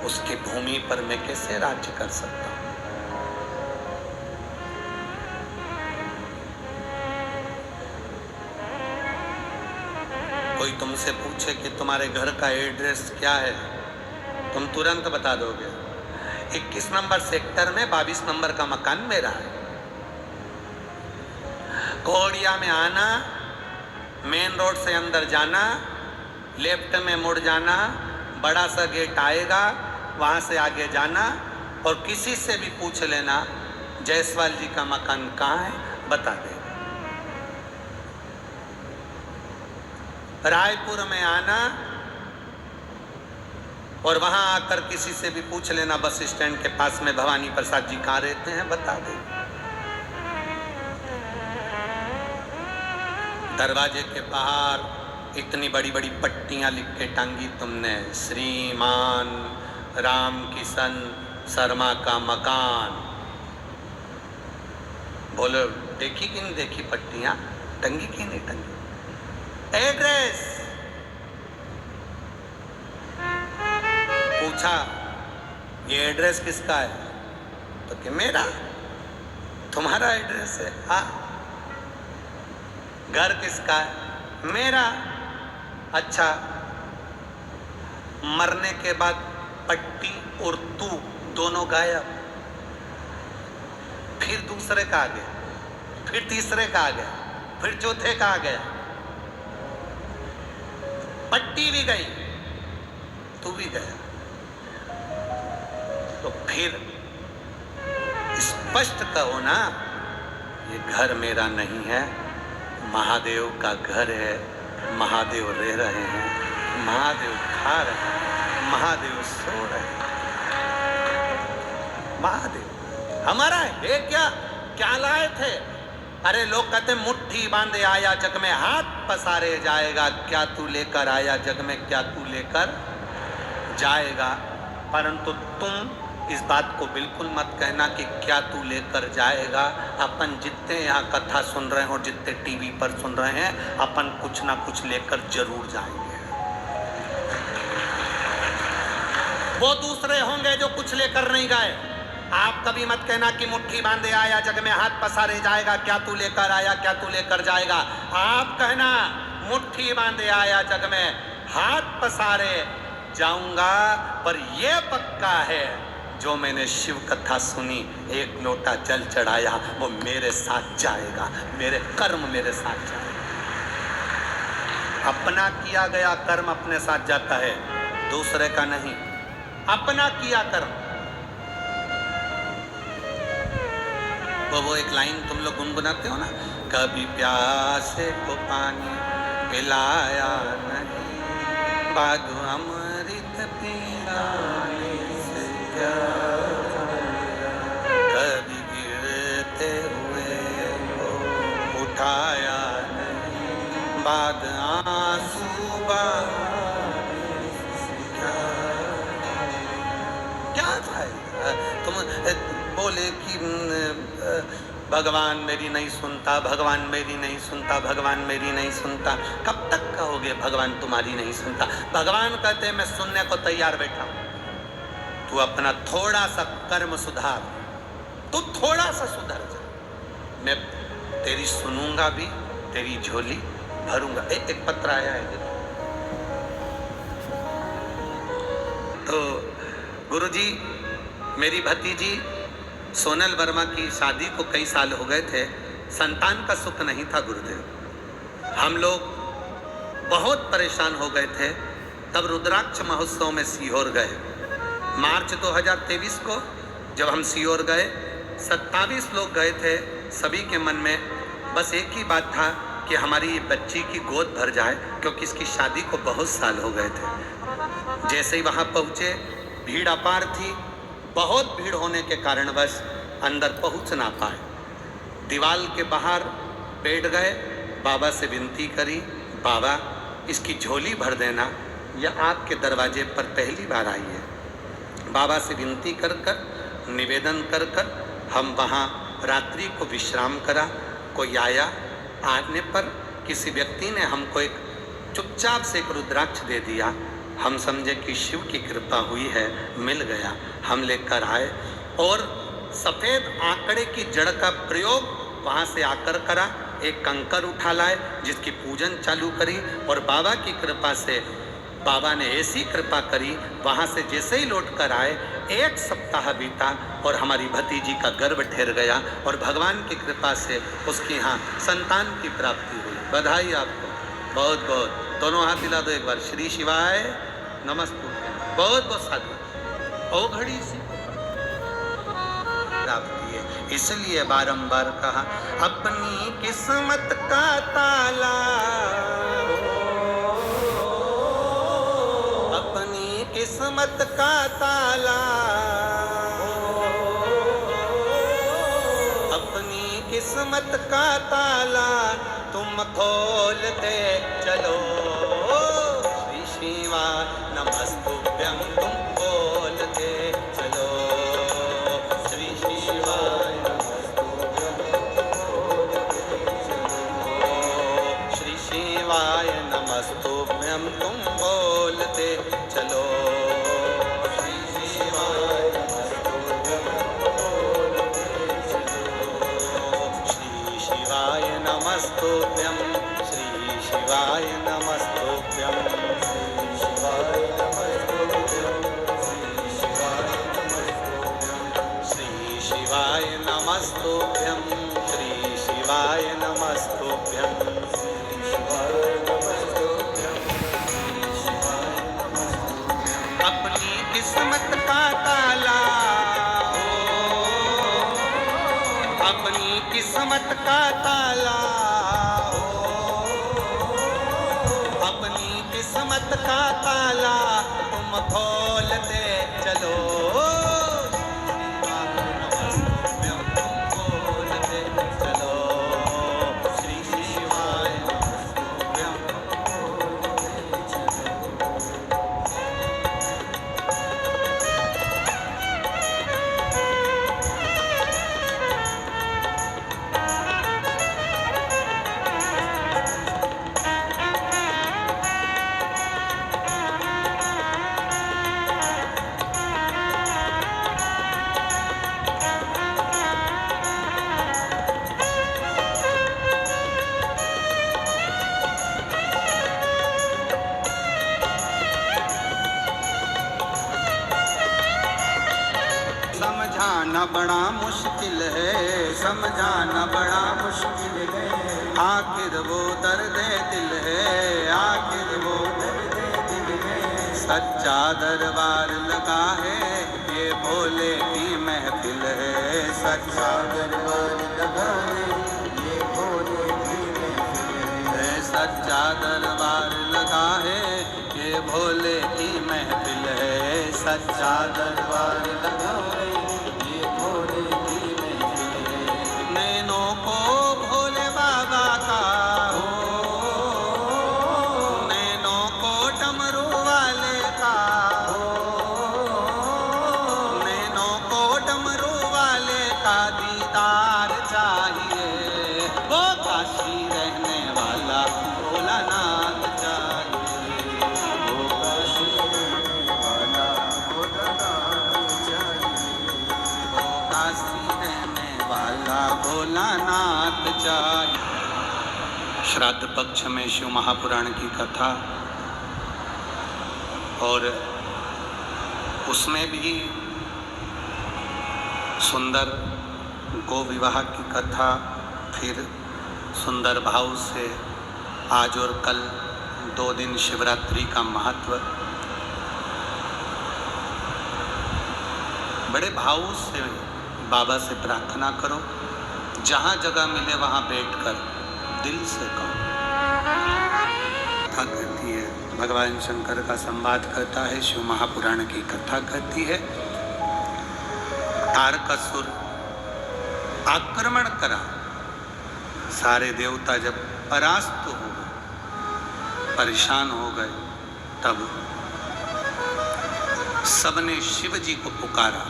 उसकी भूमि पर मैं कैसे राज्य कर सकता हूं? कोई तुमसे पूछे कि तुम्हारे घर का एड्रेस क्या है, तुम तुरंत बता दोगे 21 नंबर सेक्टर में 22 नंबर का मकान मेरा है। कोडिया में आना, मेन रोड से अंदर जाना, लेफ्ट में मुड़ जाना, बड़ा सा गेट आएगा, वहां से आगे जाना और किसी से भी पूछ लेना जायसवाल जी का मकान कहाँ है, बता देगा। रायपुर में आना और वहां आकर किसी से भी पूछ लेना बस स्टैंड के पास में भवानी प्रसाद जी कहाँ रहते हैं, बता देगा। दरवाजे के बाहर इतनी बड़ी बड़ी पट्टियां लिख के टांगी तुमने, श्रीमान राम किशन शर्मा का मकान। बोलो देखी कि नहीं देखी पट्टियां, टंगी की नहीं टंगी? एड्रेस पूछा, ये एड्रेस किसका है? तो कि मेरा। तुम्हारा एड्रेस है? हाँ। घर किसका है? मेरा। अच्छा, मरने के बाद पट्टी और तू दोनों गायब। फिर दूसरे का आ गया, फिर तीसरे का आ गया, फिर चौथे का आ गया, पट्टी भी गई, तू भी गया। तो फिर स्पष्ट कहो ना, ये घर मेरा नहीं है, महादेव का घर है, महादेव रह रहे हैं, महादेव खा रहे हैं, महादेव सो रहे हैं। महादेव हमारा है क्या? क्या लाए थे? अरे लोग कहते मुट्ठी बांधे आया जग में हाथ पसारे जाएगा, क्या तू लेकर आया जग में, क्या तू लेकर जाएगा? परंतु तुम इस बात को बिल्कुल मत कहना कि क्या तू लेकर जाएगा। अपन जितने यहाँ कथा सुन रहे हैं और जितने टीवी पर सुन रहे हैं, अपन कुछ ना कुछ लेकर जरूर जाएंगे। वो दूसरे होंगे जो कुछ लेकर नहीं गए। आप कभी मत कहना कि मुट्ठी बांधे आया जग में हाथ पसारे जाएगा, क्या तू लेकर आया, क्या तू लेकर जाएगा। आप कहना मुट्ठी बांधे आया जग में हाथ पसारे जाऊंगा, पर यह पक्का है जो मैंने शिव कथा सुनी, एक लोटा जल चढ़ाया, वो मेरे साथ जाएगा, मेरे कर्म मेरे साथ जाएगा। अपना किया गया कर्म अपने साथ जाता है, दूसरे का नहीं। अपना किया कर्म। वो एक लाइन तुम लोग गुनगुनाते हो ना, कभी प्यासे को पानी पिलाया नहीं, बाधु अमृत पिलाने से क्या, कभी गिरते हुए को उठाया नहीं, बाद आंसू बहाने से क्या फायदा? तुम बोले कि भगवान मेरी नहीं सुनता, भगवान मेरी नहीं सुनता, भगवान मेरी नहीं सुनता। कब तक कहोगे भगवान तुम्हारी नहीं सुनता? भगवान कहते मैं सुनने को तैयार बैठा हूं, तू अपना थोड़ा सा कर्म सुधार, तू थोड़ा सा सुधर जा, मैं तेरी सुनूंगा भी, तेरी झोली भरूंगा। एक पत्र आया है देखो। तो गुरुजी, मेरी भतीजी सोनल वर्मा की शादी को कई साल हो गए थे, संतान का सुख नहीं था गुरुदेव। हम लोग बहुत परेशान हो गए थे, तब रुद्राक्ष महोत्सव में सीहोर गए। मार्च 2023 को जब हम सीहोर गए, 27 लोग गए थे। सभी के मन में बस एक ही बात था कि हमारी ये बच्ची की गोद भर जाए, क्योंकि इसकी शादी को बहुत साल हो गए थे। जैसे ही वहाँ पहुँचे, भीड़ अपार थी। बहुत भीड़ होने के कारणवश अंदर पहुँच ना पाए। दीवाल के बाहर बैठ गए, बाबा से विनती करी, बाबा इसकी झोली भर देना, यह आपके दरवाजे पर पहली बार आई है। बाबा से विनती कर कर, निवेदन कर कर हम वहाँ रात्रि को विश्राम करा। कोई आया, आने पर किसी व्यक्ति ने हमको एक चुपचाप से एक रुद्राक्ष दे दिया। हम समझे कि शिव की कृपा हुई है, मिल गया। हम लेकर आए और सफ़ेद आंकड़े की जड़ का प्रयोग वहाँ से आकर करा। एक कंकर उठा लाए, जिसकी पूजन चालू करी और बाबा की कृपा से बाबा ने ऐसी कृपा करी, वहाँ से जैसे ही लौट कर आए, 1 सप्ताह बीता और हमारी भतीजी का गर्भ ठहर गया और भगवान की कृपा से उसके यहाँ संतान की प्राप्ति हुई। बधाई आपको बहुत बहुत। दोनों हाथ हिला दो एक बार। श्री शिवाय नमस्ते। बहुत बहुत साधु। ओ घड़ी से प्राप्ति है, इसलिए बारंबार कहा अपनी किस्मत का ताला, अपनी किस्मत का ताला, अपनी किस्मत का ताला तुम खोलते चलो। श्री शिवाय नमस्तुभ्यं तुम खोलते चलो। श्री शिवाय श्री शिवाय नमस्तुभ्यं तुम बोलते चलो। श्री शिवाय श्री शिवाय नमस्तुभ्यं, श्री शिवाय नमस्तुभ्यं, श्री शिवाय नमस्तुभ्यं, श्री शिवाय नमस्तुभ्यं, श्री शिवाय नमस्तुभ्यं, श्री शिवाय नमस्तुभ्यं, श्री शिवाय नमस्तुभ्यं। अपनी किस्मत का ताला, अपनी किस्मत का ताला, अपनी किस्मत का ताला तुम खोलते चलो। खोलते चलो। श्री शिवाय समझाना बड़ा मुश्किल है, समझाना बड़ा मुश्किल है, आखिर वो दर्द दिल है, आखिर वो दर्द दिल है। सच्चा दरबार लगा है, ये भोले की महफिल है। सच्चा दरबार लगा है, ये भोले की महफिल है। सच्चा दरबार लगा है, ये भोले की महफिल है। सच्चा दरबार लगा है, ये भोले की महफिल है। नैनों को भोले बाबा का हो, नैनों को डमरू वाले का हो, नैनों को डमरू वाले का दीदार चाहिए। वो काशी रहने वाला भोलानाथ चाहिए, वो काशी रहने वाला भोलानाथ चाहिए, वो काशी रहने वाला भोलानाथ चाहिए। श्राद्ध पक्ष में शिव महापुराण की कथा, और उसमें भी सुंदर गो विवाह की कथा, फिर सुंदर भाव से आज और कल 2 दिन शिवरात्रि का महत्व। बड़े भाव से बाबा से प्रार्थना करो, जहाँ जगह मिले वहाँ बैठकर दिल से कहो। भगवान शंकर का संवाद कहता है, शिव महापुराण की कथा कहती है। तारकासुर आक्रमण करा, सारे देवता जब परास्त हो गए, परेशान हो गए, तब सबने शिव जी को पुकारा।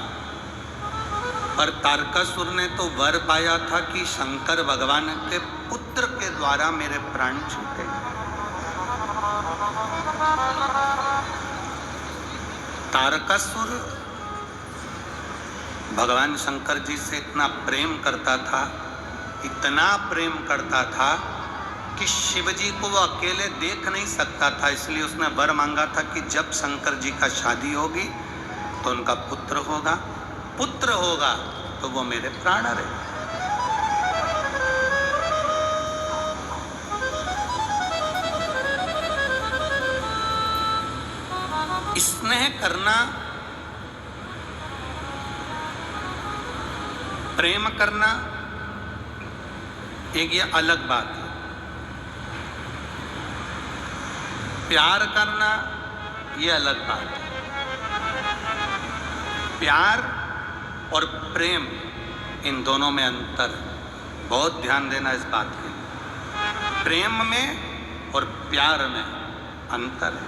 पर तारकासुर ने तो वर पाया था कि शंकर भगवान के पुत्र के द्वारा मेरे प्राण छूटे। तारकासुर भगवान शंकर जी से इतना प्रेम करता था, इतना प्रेम करता था कि शिव जी को वो अकेले देख नहीं सकता था। इसलिए उसने वर मांगा था कि जब शंकर जी का शादी होगी तो उनका पुत्र होगा, पुत्र होगा तो वो मेरे प्राण रहे। स्नेह करना, प्रेम करना एक ये अलग बात है। प्यार करना ये अलग बात है। प्यार और प्रेम, इन दोनों में अंतर है। बहुत ध्यान देना इस बात के लिए। प्रेम में और प्यार में अंतर है।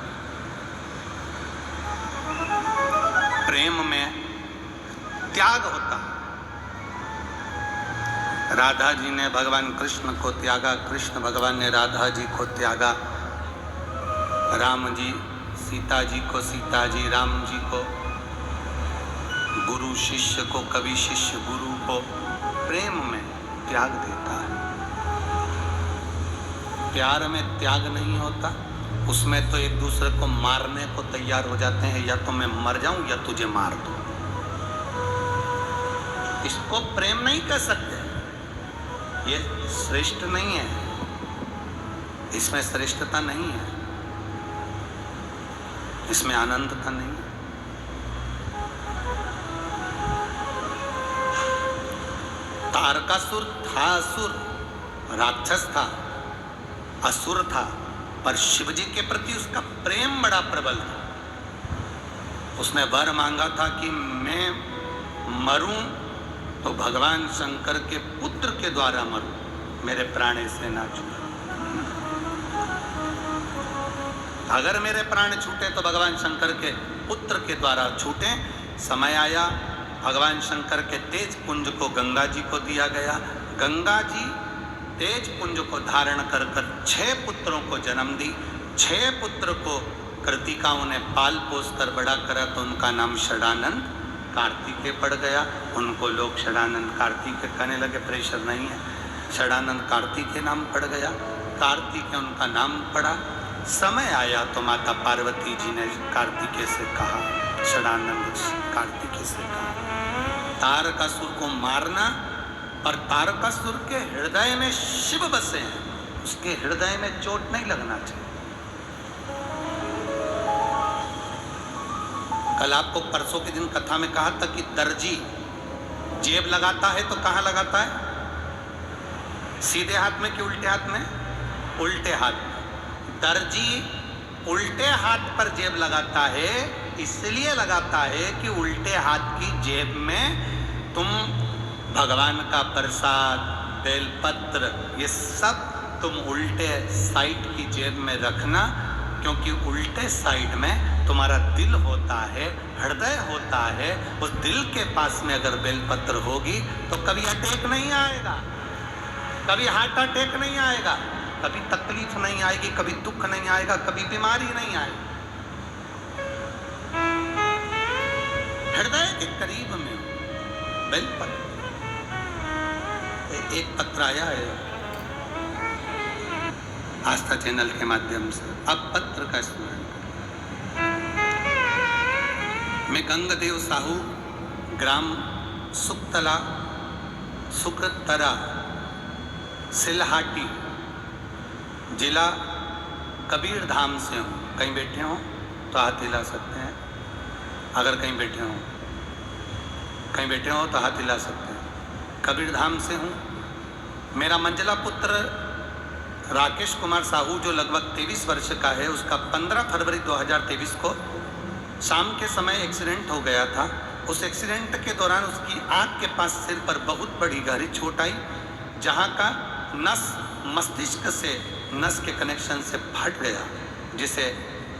प्रेम में त्याग होता है। राधा जी ने भगवान कृष्ण को त्यागा, कृष्ण भगवान ने राधा जी को त्यागा, राम जी सीता जी को, सीता जी राम जी को, गुरु शिष्य को, कभी शिष्य गुरु को। प्रेम में त्याग देता है, प्यार में त्याग नहीं होता। उसमें तो एक दूसरे को मारने को तैयार हो जाते हैं, या तो मैं मर जाऊं या तुझे मार दूं। इसको प्रेम नहीं कह सकते, ये श्रेष्ठ नहीं है, इसमें श्रेष्ठता नहीं है, इसमें आनंदता नहीं है। तारकासुर था, असुर राक्षस था, असुर था, पर शिव जी के प्रति उसका प्रेम बड़ा प्रबल था। उसने वर मांगा था कि मैं मरूं तो भगवान शंकर के पुत्र के द्वारा मरूं, मेरे प्राण से ना छूटे। अगर मेरे प्राण छूटे तो भगवान शंकर के पुत्र के द्वारा छूटे। समय आया, भगवान शंकर के तेज पुंज को गंगा जी को दिया गया। गंगा जी तेज पुंज को धारण कर 6 पुत्रों को जन्म दी। 6 पुत्र को कृतिकाओं ने पाल पोस कर बड़ा करा, तो उनका नाम षडानंद कार्तिकेय पड़ गया। उनको लोग षडानंद कार्तिकेय कहने लगे, प्रेशर नहीं है, षडानंद कार्तिकेय नाम पड़ गया। कार्तिकेय उनका नाम पड़ा। समय आया तो माता पार्वती जी ने कार्तिकेय से कहा, षडानंद कार्तिकेय से कहा, तारकासुर को मारना, पर तारकासुर के हृदय में शिव बसे हैं, उसके हृदय में चोट नहीं लगना चाहिए। कल आपको परसों के दिन कथा में कहा था कि दर्जी जेब लगाता है तो कहाँ लगाता है? सीधे हाथ में कि उल्टे हाथ में? उल्टे हाथ में। दर्जी उल्टे हाथ पर जेब लगाता है, इसलिए लगाता है कि उल्टे हाथ की जेब में तुम भगवान का प्रसाद, बेलपत्र, ये सब तुम उल्टे साइड की जेब में रखना, क्योंकि उल्टे साइड में तुम्हारा दिल होता है, हृदय होता है। उस दिल के पास में अगर बेलपत्र होगी तो कभी अटैक नहीं आएगा, कभी हार्ट अटैक नहीं आएगा, कभी तकलीफ नहीं आएगी, कभी दुख नहीं आएगा, कभी बीमारी नहीं आएगी। हृदय के करीब में बेलपत्र। एक पत्र आया है आस्था चैनल के माध्यम से, अब पत्र का स्मरण। मैं गंगदेव साहू, ग्राम सुकतला, सुकतरा, सिलहाटी, जिला कबीरधाम से हूँ। कहीं बैठे हो तो हाथ हिला सकते हैं, अगर कहीं बैठे हो तो हाथ हिला सकते हैं। कबीरधाम से हूँ। मेरा मंझला पुत्र राकेश कुमार साहू जो लगभग 23 वर्ष का है, उसका 15 फरवरी 2023 को शाम के समय एक्सीडेंट हो गया था। उस एक्सीडेंट के दौरान उसकी आंख के पास सिर पर बहुत बड़ी गहरी चोट आई, जहां का नस मस्तिष्क से नस के कनेक्शन से फट गया, जिसे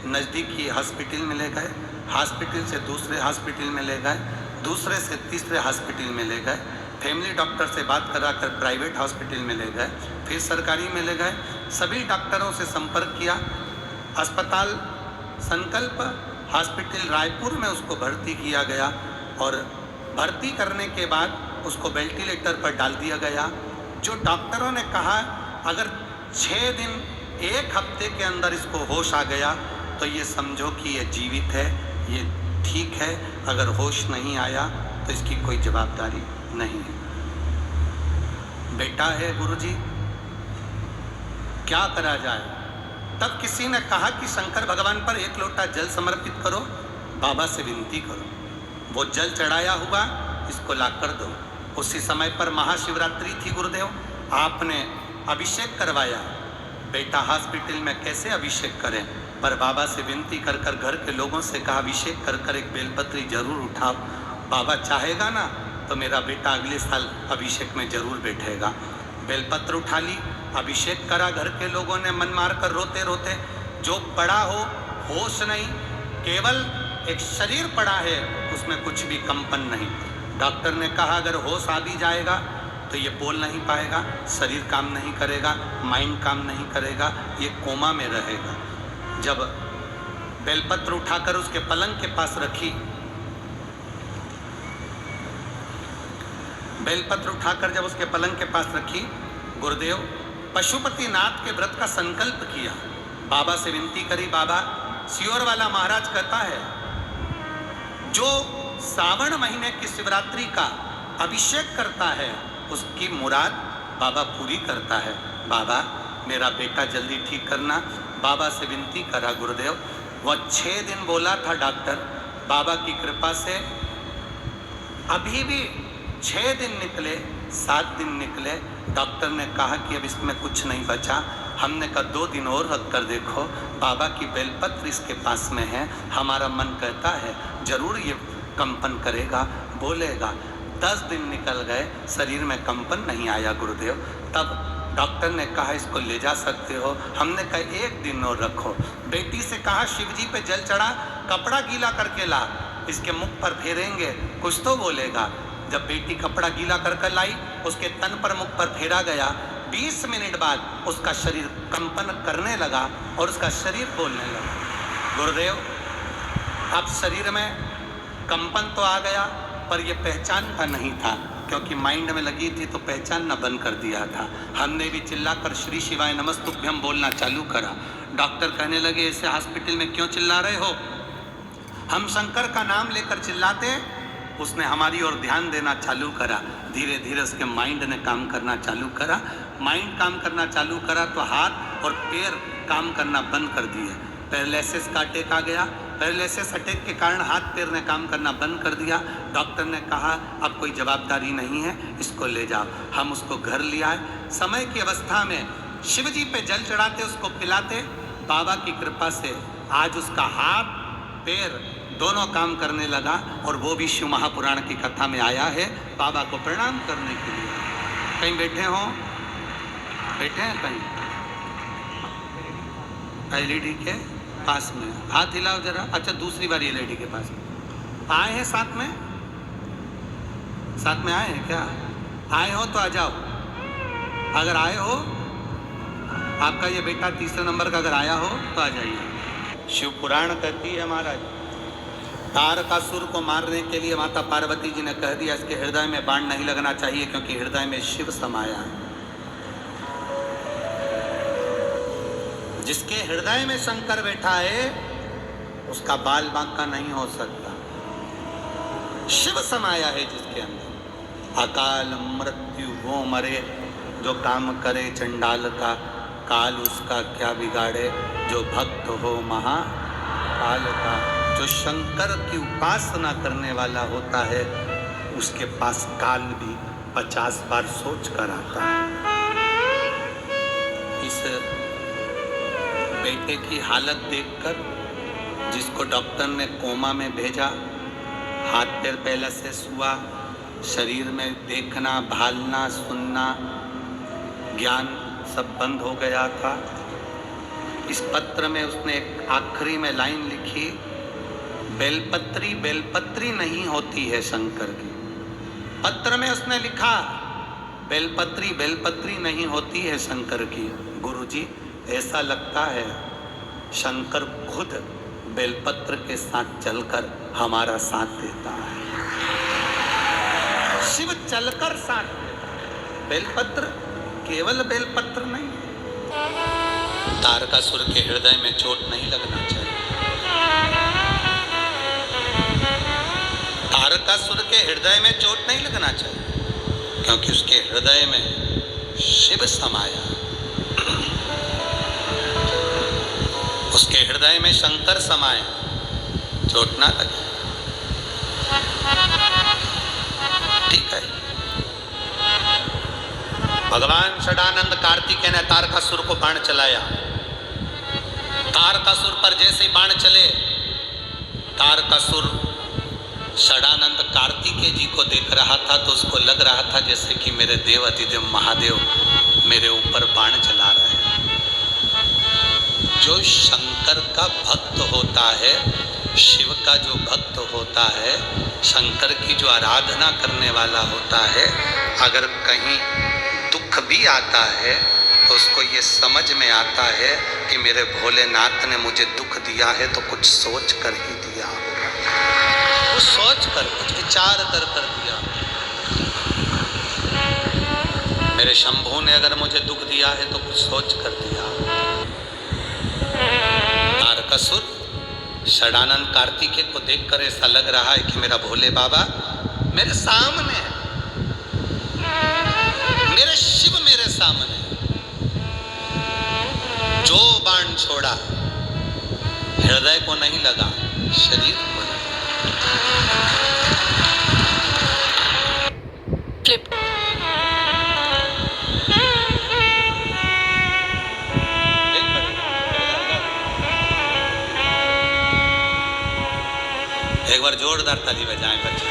नज़दीकी हॉस्पिटल में ले गए, हॉस्पिटल से दूसरे हॉस्पिटल में ले गए, दूसरे से तीसरे हॉस्पिटल में ले गए, फैमिली डॉक्टर से बात कराकर प्राइवेट हॉस्पिटल में ले गए, फिर सरकारी में ले गए। सभी डॉक्टरों से संपर्क किया। अस्पताल संकल्प हॉस्पिटल रायपुर में उसको भर्ती किया गया और भर्ती करने के बाद उसको वेंटिलेटर पर डाल दिया गया। जो डॉक्टरों ने कहा अगर 6 दिन 1 हफ्ते के अंदर इसको होश आ गया तो ये समझो कि ये जीवित है, ये ठीक है। अगर होश नहीं आया तो इसकी कोई जवाबदारी नहीं है। बेटा है गुरुजी, क्या करा जाए? तब किसी ने कहा कि शंकर भगवान पर 1 लोटा जल समर्पित करो, बाबा से विनती करो। वो जल चढ़ाया हुआ इसको ला कर दो। उसी समय पर महाशिवरात्रि थी गुरुदेव, आपने अभिषेक करवाया। बेटा हॉस्पिटल में कैसे अभिषेक करें, पर बाबा से विनती कर कर घर के लोगों से कहा अभिषेक कर कर एक बेलपत्री जरूर उठाओ। बाबा चाहेगा ना तो मेरा बेटा अगले साल अभिषेक में जरूर बैठेगा। बेलपत्र उठा ली, अभिषेक करा। घर के लोगों ने मन मार कर रोते रोते, जो पड़ा हो होश नहीं, केवल एक शरीर पड़ा है, उसमें कुछ भी कंपन नहीं। डॉक्टर ने कहा अगर होश आ भी जाएगा तो ये बोल नहीं पाएगा, शरीर काम नहीं करेगा, माइंड काम नहीं करेगा, ये कोमा में रहेगा। जब बेलपत्र उठाकर उसके पलंग के पास रखी, बेलपत्र उठाकर जब उसके पलंग के पास रखी, गुरुदेव पशुपतिनाथ के व्रत का संकल्प किया। बाबा से विनती करी, बाबा सियोर वाला महाराज कहता है जो सावन महीने की शिवरात्रि का अभिषेक करता है उसकी मुराद बाबा पूरी करता है। बाबा मेरा बेटा जल्दी ठीक करना। बाबा से विनती करा गुरुदेव। वह 6 दिन बोला था डॉक्टर, बाबा की कृपा से अभी भी 6 दिन निकले, 7 दिन निकले। डॉक्टर ने कहा कि अब इसमें कुछ नहीं बचा। हमने कहा 2 दिन और रख कर देखो, बाबा की बेलपत्र इसके पास में है, हमारा मन कहता है जरूर ये कंपन करेगा, बोलेगा। 10 दिन निकल गए, शरीर में कंपन नहीं आया गुरुदेव। तब डॉक्टर ने कहा इसको ले जा सकते हो। हमने कहा 1 दिन और रखो। बेटी से कहा शिवजी पे जल चढ़ा, कपड़ा गीला करके ला, इसके मुख पर फेरेंगे कुछ तो बोलेगा। जब बेटी कपड़ा गीला करके लाई, उसके तन पर मुख पर फेरा गया। 20 मिनट बाद उसका शरीर कंपन करने लगा और उसका शरीर बोलने लगा। गुरुदेव अब शरीर में कंपन तो आ गया, पर यह पहचान का नहीं था, क्योंकि माइंड में लगी थी तो पहचानना बंद कर दिया था। हमने भी चिल्लाकर श्री शिवाय नमस्तुभ्यम बोलना चालू करा। डॉक्टर कहने लगे ऐसे हॉस्पिटल में क्यों चिल्ला रहे हो? हम शंकर का नाम लेकर चिल्लाते। उसने हमारी ओर ध्यान देना चालू करा। धीरे धीरे उसके माइंड ने काम करना चालू करा। माइंड काम करना चालू करा तो हाथ और पैर काम करना बंद कर दिए। पैरालिसिस का अटैक आ गया। पैरालिसिस अटैक के कारण हाथ पैर ने काम करना बंद कर दिया। डॉक्टर ने कहा अब कोई जवाबदारी नहीं है, इसको ले जाओ। हम उसको घर ले आए। समय की अवस्था में शिव जी पे जल चढ़ाते, उसको पिलाते। बाबा की कृपा से आज उसका हाथ पैर दोनों काम करने लगा, और वो भी शिव महापुराण की कथा में आया है बाबा को प्रणाम करने के लिए। कहीं बैठे हों, बैठे हैं कहीं एलईडी के पास में, हाथ हिलाओ जरा। अच्छा दूसरी बार एलईडी के पास आए हैं, साथ में आए हैं क्या? आए हो तो आ जाओ। अगर आए हो, आपका ये बेटा 3 नंबर का अगर आया हो तो आ जाइए। शिव पुराण कहती है महाराज, तारकासुर को मारने के लिए माता पार्वती जी ने कह दिया इसके हृदय में बाण नहीं लगना चाहिए, क्योंकि हृदय में शिव समाया है। जिसके हृदय में शंकर बैठा है उसका बाल बांका नहीं हो सकता। शिव समाया है जिसके अंदर। अकाल मृत्यु वो मरे जो काम करे चंडाल का, काल उसका क्या बिगाड़े जो भक्त हो महाकाल का। जो शंकर की उपासना करने वाला होता है उसके पास काल भी 50 बार सोच कर आता है। इस बेटे की हालत देखकर, जिसको डॉक्टर ने कोमा में भेजा, हाथ पैर पहले से सुआ, शरीर में देखना, भालना, सुनना, ज्ञान सब बंद हो गया था। इस पत्र में उसने एक आखिरी में लाइन लिखी, बेलपत्री बेलपत्री नहीं होती है शंकर की। पत्र में उसने लिखा, बेलपत्री बेलपत्री नहीं होती है शंकर की। गुरुजी, ऐसा लगता है शंकर खुद बेलपत्र के साथ चलकर हमारा साथ देता है। शिव चलकर साथ देता है। बेलपत्र केवल बेलपत्र नहीं, तारकासुर के हृदय में चोट नहीं लगना चाहिए। तारकासुर के हृदय में चोट नहीं लगना चाहिए, क्योंकि उसके हृदय में शिव समाया, उसके हृदय में शंकर समाया, चोट ना लगे। ठीक है। भगवान षडानंद कार्तिकेय ने तारकासुर को बाण चलाया। तारकासुर पर जैसे बाण चले, तारकासुर षडानंद कार्तिकेय जी को देख रहा था तो उसको लग रहा था जैसे कि मेरे देव अधिदेव महादेव मेरे ऊपर बाण चला रहे हैं। जो शंकर का भक्त होता है, शिव का जो भक्त होता है, शंकर की जो आराधना करने वाला होता है, अगर कहीं दुख भी आता है तो उसको ये समझ में आता है कि मेरे भोलेनाथ ने मुझे दुख दिया है तो कुछ सोच कर ही दिया, कुछ सोच कर, कुछ विचार कर दिया। मेरे शंभू ने अगर मुझे दुख दिया है तो कुछ सोच कर दिया। तारकासुर षडानंद कार्तिकेय को देखकर ऐसा लग रहा है कि मेरा भोले बाबा मेरे सामने है, मेरे शिव मेरे सामने। जो बाण छोड़ा हृदय को नहीं लगा, शरीर को लगा। फ्लिप एक बार जोरदार ताली बजाएं बच्चे।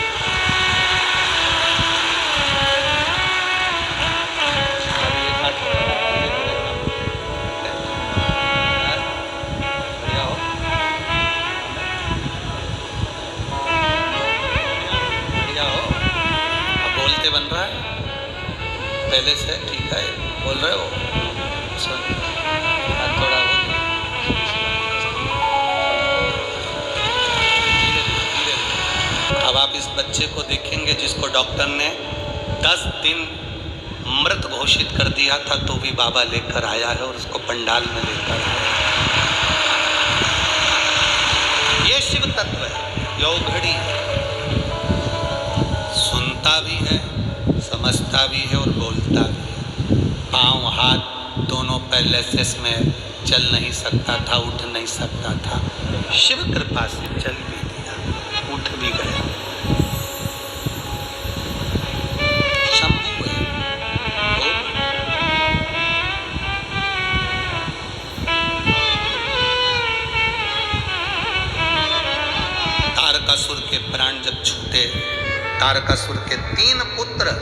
बन रहा है पहले से, ठीक है, बोल रहे हो, थोड़ा अब आप इस बच्चे को देखेंगे जिसको डॉक्टर ने 10 दिन मृत घोषित कर दिया था तो भी बाबा लेकर आया है और उसको पंडाल में लेकर आया। ये शिव तत्व है, ये घड़ी सुनता भी है, समझता भी है और बोलता भी है। पाँव हाथ दोनों पहले से इसमें चल नहीं सकता था, उठ नहीं सकता था, शिव कृपा से चल भी दिया, उठ भी गया। शंभू है, तारकासुर के प्राण जब छूटे, तारकासुर के 3 पुत्र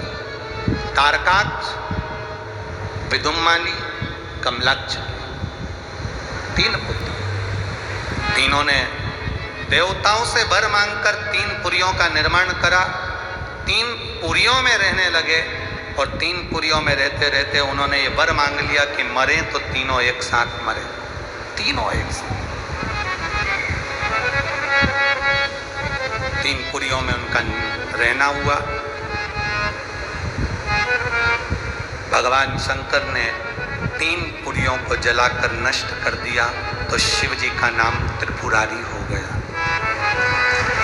तारकाक्ष, विदुम्मानी, कमलाक्ष, 3 पुत्र, तीनों ने देवताओं से वर मांगकर 3 पुरियों का निर्माण करा। 3 पुरियों में रहने लगे और 3 पुरियों में रहते रहते उन्होंने ये वर मांग लिया कि मरे तो तीनों एक साथ मरे, तीनों एक साथ। 3 पुरियों में उनका रहना हुआ। भगवान शंकर ने 3 पुरियों को जलाकर नष्ट कर दिया तो शिव जी का नाम त्रिपुरारी हो गया,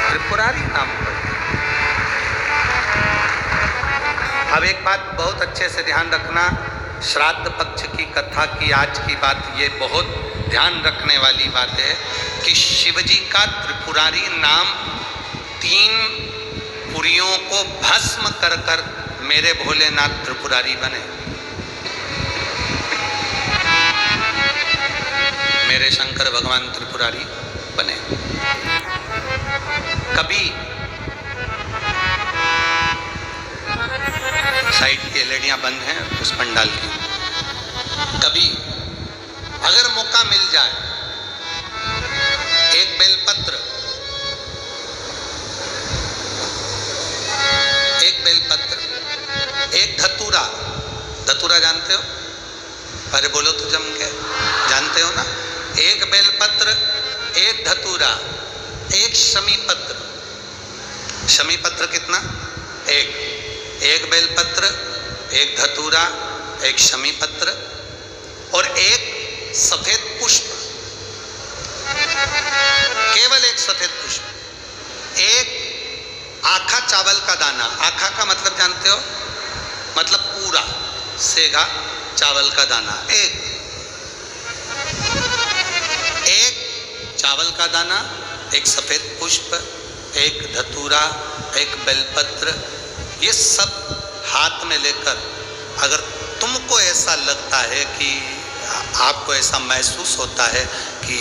त्रिपुरारी नाम हो गया। अब एक बात बहुत अच्छे से ध्यान रखना, श्राद्ध पक्ष की कथा की आज की बात, ये बहुत ध्यान रखने वाली बात है कि शिव जी का त्रिपुरारी नाम 3 पुरियों को भस्म कर कर मेरे भोलेनाथ त्रिपुरारी बने। मेरे शंकर भगवान त्रिपुरारी बने। कभी साइड की एलईडियां बंद हैं उस पंडाल की, कभी अगर मौका मिल जाए एक बेलपत्र, एक धतूरा, धतूरा जानते हो? अरे बोलो तो जम के, जानते हो ना? एक बेलपत्र, एक धतूरा, एक शमी पत्र। शमी पत्र कितना? एक बेलपत्र, एक धतूरा, एक शमी पत्र और एक सफेद पुष्प, केवल एक सफेद पुष्प, एक आखा चावल का दाना। आखा का मतलब जानते हो? मतलब पूरा सेगा चावल का दाना। एक चावल का दाना, एक सफेद पुष्प, एक धतूरा, एक बेलपत्र, ये सब हाथ में लेकर अगर तुमको ऐसा लगता है कि आपको ऐसा महसूस होता है कि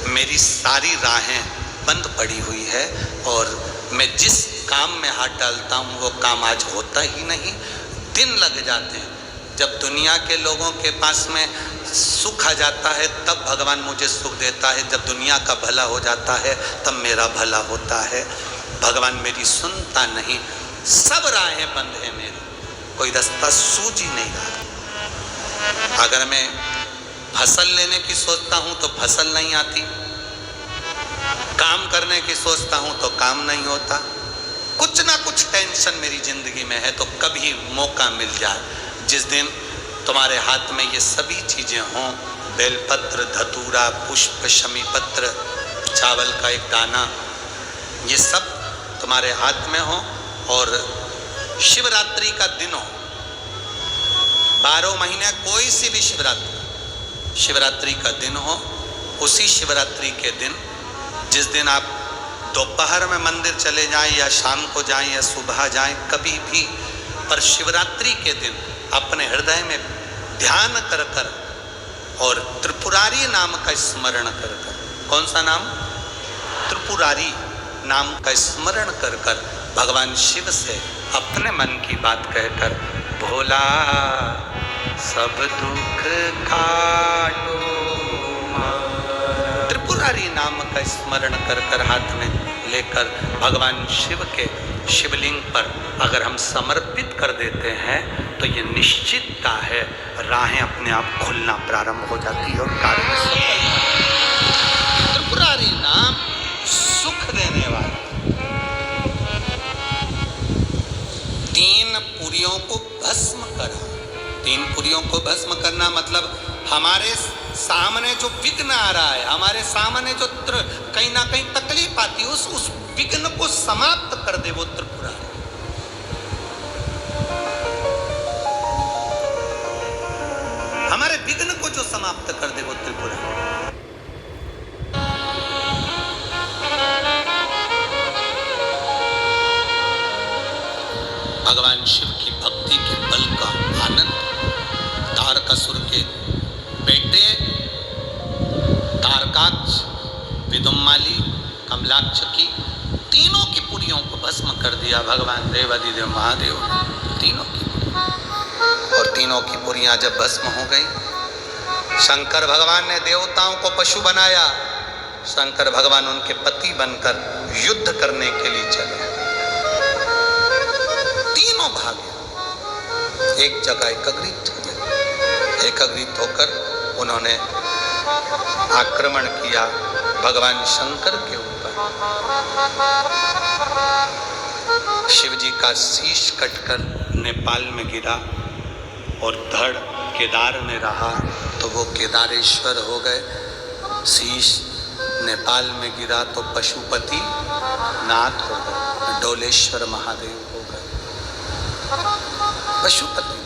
मेरी सारी राहें बंद पड़ी हुई है और मैं जिस काम में हाथ डालता हूँ वो काम आज होता ही नहीं, दिन लग जाते हैं। जब दुनिया के लोगों के पास में सुख आ जाता है तब भगवान मुझे सुख देता है, जब दुनिया का भला हो जाता है तब मेरा भला होता है। भगवान मेरी सुनता नहीं, सब राहें बंद है मेरी, कोई रास्ता सूझ ही नहीं रहा। अगर मैं फसल लेने की सोचता हूँ तो फसल नहीं आती, काम करने की सोचता हूँ तो काम नहीं होता, कुछ ना कुछ टेंशन मेरी जिंदगी में है। तो कभी मौका मिल जाए जिस दिन तुम्हारे हाथ में ये सभी चीजें हों, बेलपत्र, धतूरा, पुष्प, शमी पत्र, चावल का एक दाना, ये सब तुम्हारे हाथ में हो और शिवरात्रि का दिन हो, 12 महीने कोई सी भी शिवरात्रि का दिन हो, उसी शिवरात्रि के दिन जिस दिन आप दोपहर में मंदिर चले जाएं या शाम को जाएं या सुबह जाएं, कभी भी, पर शिवरात्रि के दिन अपने हृदय में ध्यान कर कर और त्रिपुरारी नाम का स्मरण कर कर, कौन सा नाम? त्रिपुरारी नाम का स्मरण कर कर भगवान शिव से अपने मन की बात कहकर, भोला सब दुख काटो, त्रिपुरारी नाम का स्मरण कर कर हाथ में लेकर भगवान शिव के शिवलिंग पर अगर हम समर्पित कर देते हैं तो ये निश्चितता है राहें अपने आप खुलना प्रारंभ हो जाती है और कार्य त्रिपुरारी नाम सुख देने वाला। 3 पुरियों को भस्म करा। 3 पुरियों को भस्म करना मतलब हमारे सामने जो विघ्न आ रहा है, हमारे सामने जो कहीं ना कहीं तकलीफ आती है, उस विघ्न को समाप्त कर दे वो त्रिपुरारी। हमारे विघ्न को जो समाप्त कर दे वो त्रिपुरारी। भगवान शिव की भक्ति के बल का आनंद तारकासुर के बेटे तारकाक्ष, विदुम्माली, कमलाक्ष की तीनों की पुरियों को भस्म कर दिया भगवान देवाधिदेव महादेव ने, तीनों की। और तीनों की पुरियां जब भस्म हो गई, शंकर भगवान ने देवताओं को पशु बनाया। शंकर भगवान उनके पति बनकर युद्ध करने के लिए चले। तीनों भागे, एक जगह एकत्रित होकर उन्होंने आक्रमण किया भगवान शंकर के ऊपर। शिव जी का शीश कटकर नेपाल में गिरा और धड़ केदार में रहा तो वो केदारेश्वर हो गए। शीश नेपाल में गिरा तो पशुपति नाथ हो गए, डोलेश्वर महादेव हो गए। पशुपति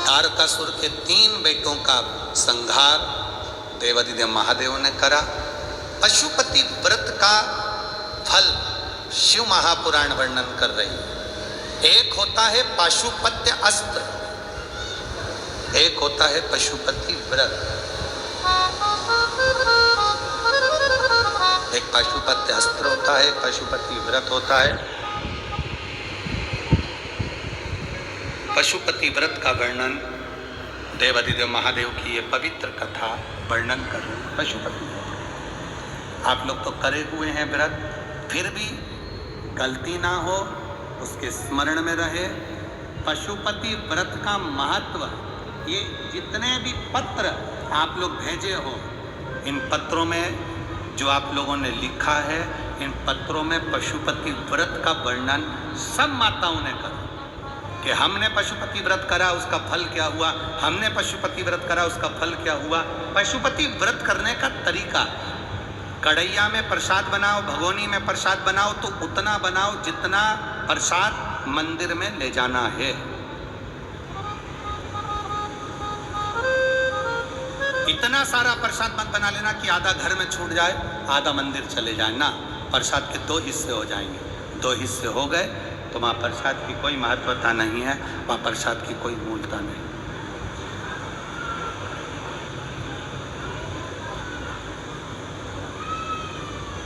तारकासुर के 3 बेटों का संहार देवाधिदेव महादेव ने करा। पशुपति व्रत का फल शिव महापुराण वर्णन कर रही है। एक होता है पाशुपत्य अस्त्र, एक होता है पशुपति व्रत, एक पशुपति अस्त्र होता है, पशुपति व्रत होता है। पशुपति व्रत का वर्णन देवाधिदेव महादेव की ये पवित्र कथा वर्णन कर रहे हैं। पशुपति व्रत आप लोग तो करे हुए हैं व्रत, फिर भी गलती ना हो, उसके स्मरण में रहे। पशुपति व्रत का महत्व, ये जितने भी पत्र आप लोग भेजे हो, इन पत्रों में जो आप लोगों ने लिखा है, इन पत्रों में पशुपति व्रत का वर्णन सब माताओं ने करा कि हमने पशुपति व्रत करा, उसका फल क्या हुआ, हमने पशुपति व्रत करा, उसका फल क्या हुआ। पशुपति व्रत करने का तरीका, कढ़ैया में प्रसाद बनाओ, भगोनी में प्रसाद बनाओ तो उतना बनाओ जितना प्रसाद मंदिर में ले जाना है। इतना सारा प्रसाद मत बना लेना कि आधा घर में छूट जाए, आधा मंदिर चले जाए ना। प्रसाद के 2 हिस्से हो जाएंगे, 2 हिस्से हो गए तो वहाँ प्रसाद की कोई महत्वता नहीं है, वहाँ प्रसाद की कोई मूलता नहीं।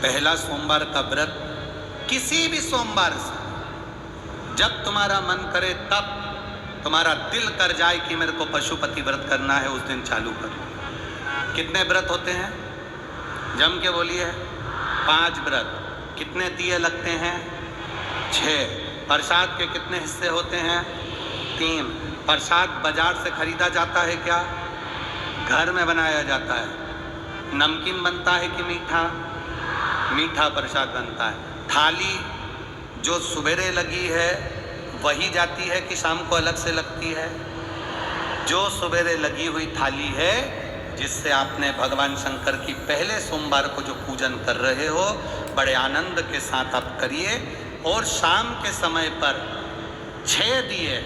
पहला सोमवार का व्रत किसी भी सोमवार से जब तुम्हारा मन करे, तब तुम्हारा दिल कर जाए कि मेरे को पशुपति व्रत करना है, उस दिन चालू करो। कितने व्रत होते हैं? जम के बोलिए। 5 व्रत। कितने दिए लगते हैं? 6। प्रसाद के कितने हिस्से होते हैं? 3। प्रसाद बाजार से खरीदा जाता है क्या? घर में बनाया जाता है। नमकीन बनता है कि मीठा? मीठा प्रसाद बनता है। थाली जो सुबेरे लगी है वही जाती है कि शाम को अलग से लगती है? जो सुबेरे लगी हुई थाली है, जिससे आपने भगवान शंकर की पहले सोमवार को जो पूजन कर रहे हो, बड़े आनंद के साथ आप करिए। और शाम के समय पर 6 दिए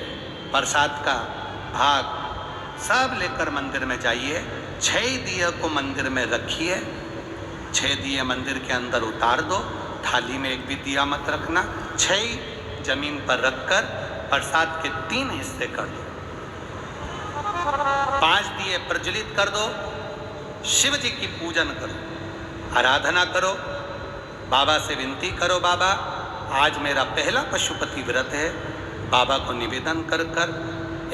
प्रसाद का भाग सब लेकर मंदिर में जाइए। 6 दिए को मंदिर में रखिए। 6 दिए मंदिर के अंदर उतार दो, थाली में एक भी दिया मत रखना। 6 जमीन पर रखकर प्रसाद के 3 हिस्से कर दो। 5 दिए प्रज्वलित कर दो। शिव जी की पूजन करो, आराधना करो, बाबा से विनती करो, बाबा आज मेरा पहला पशुपति व्रत है। बाबा को निवेदन कर कर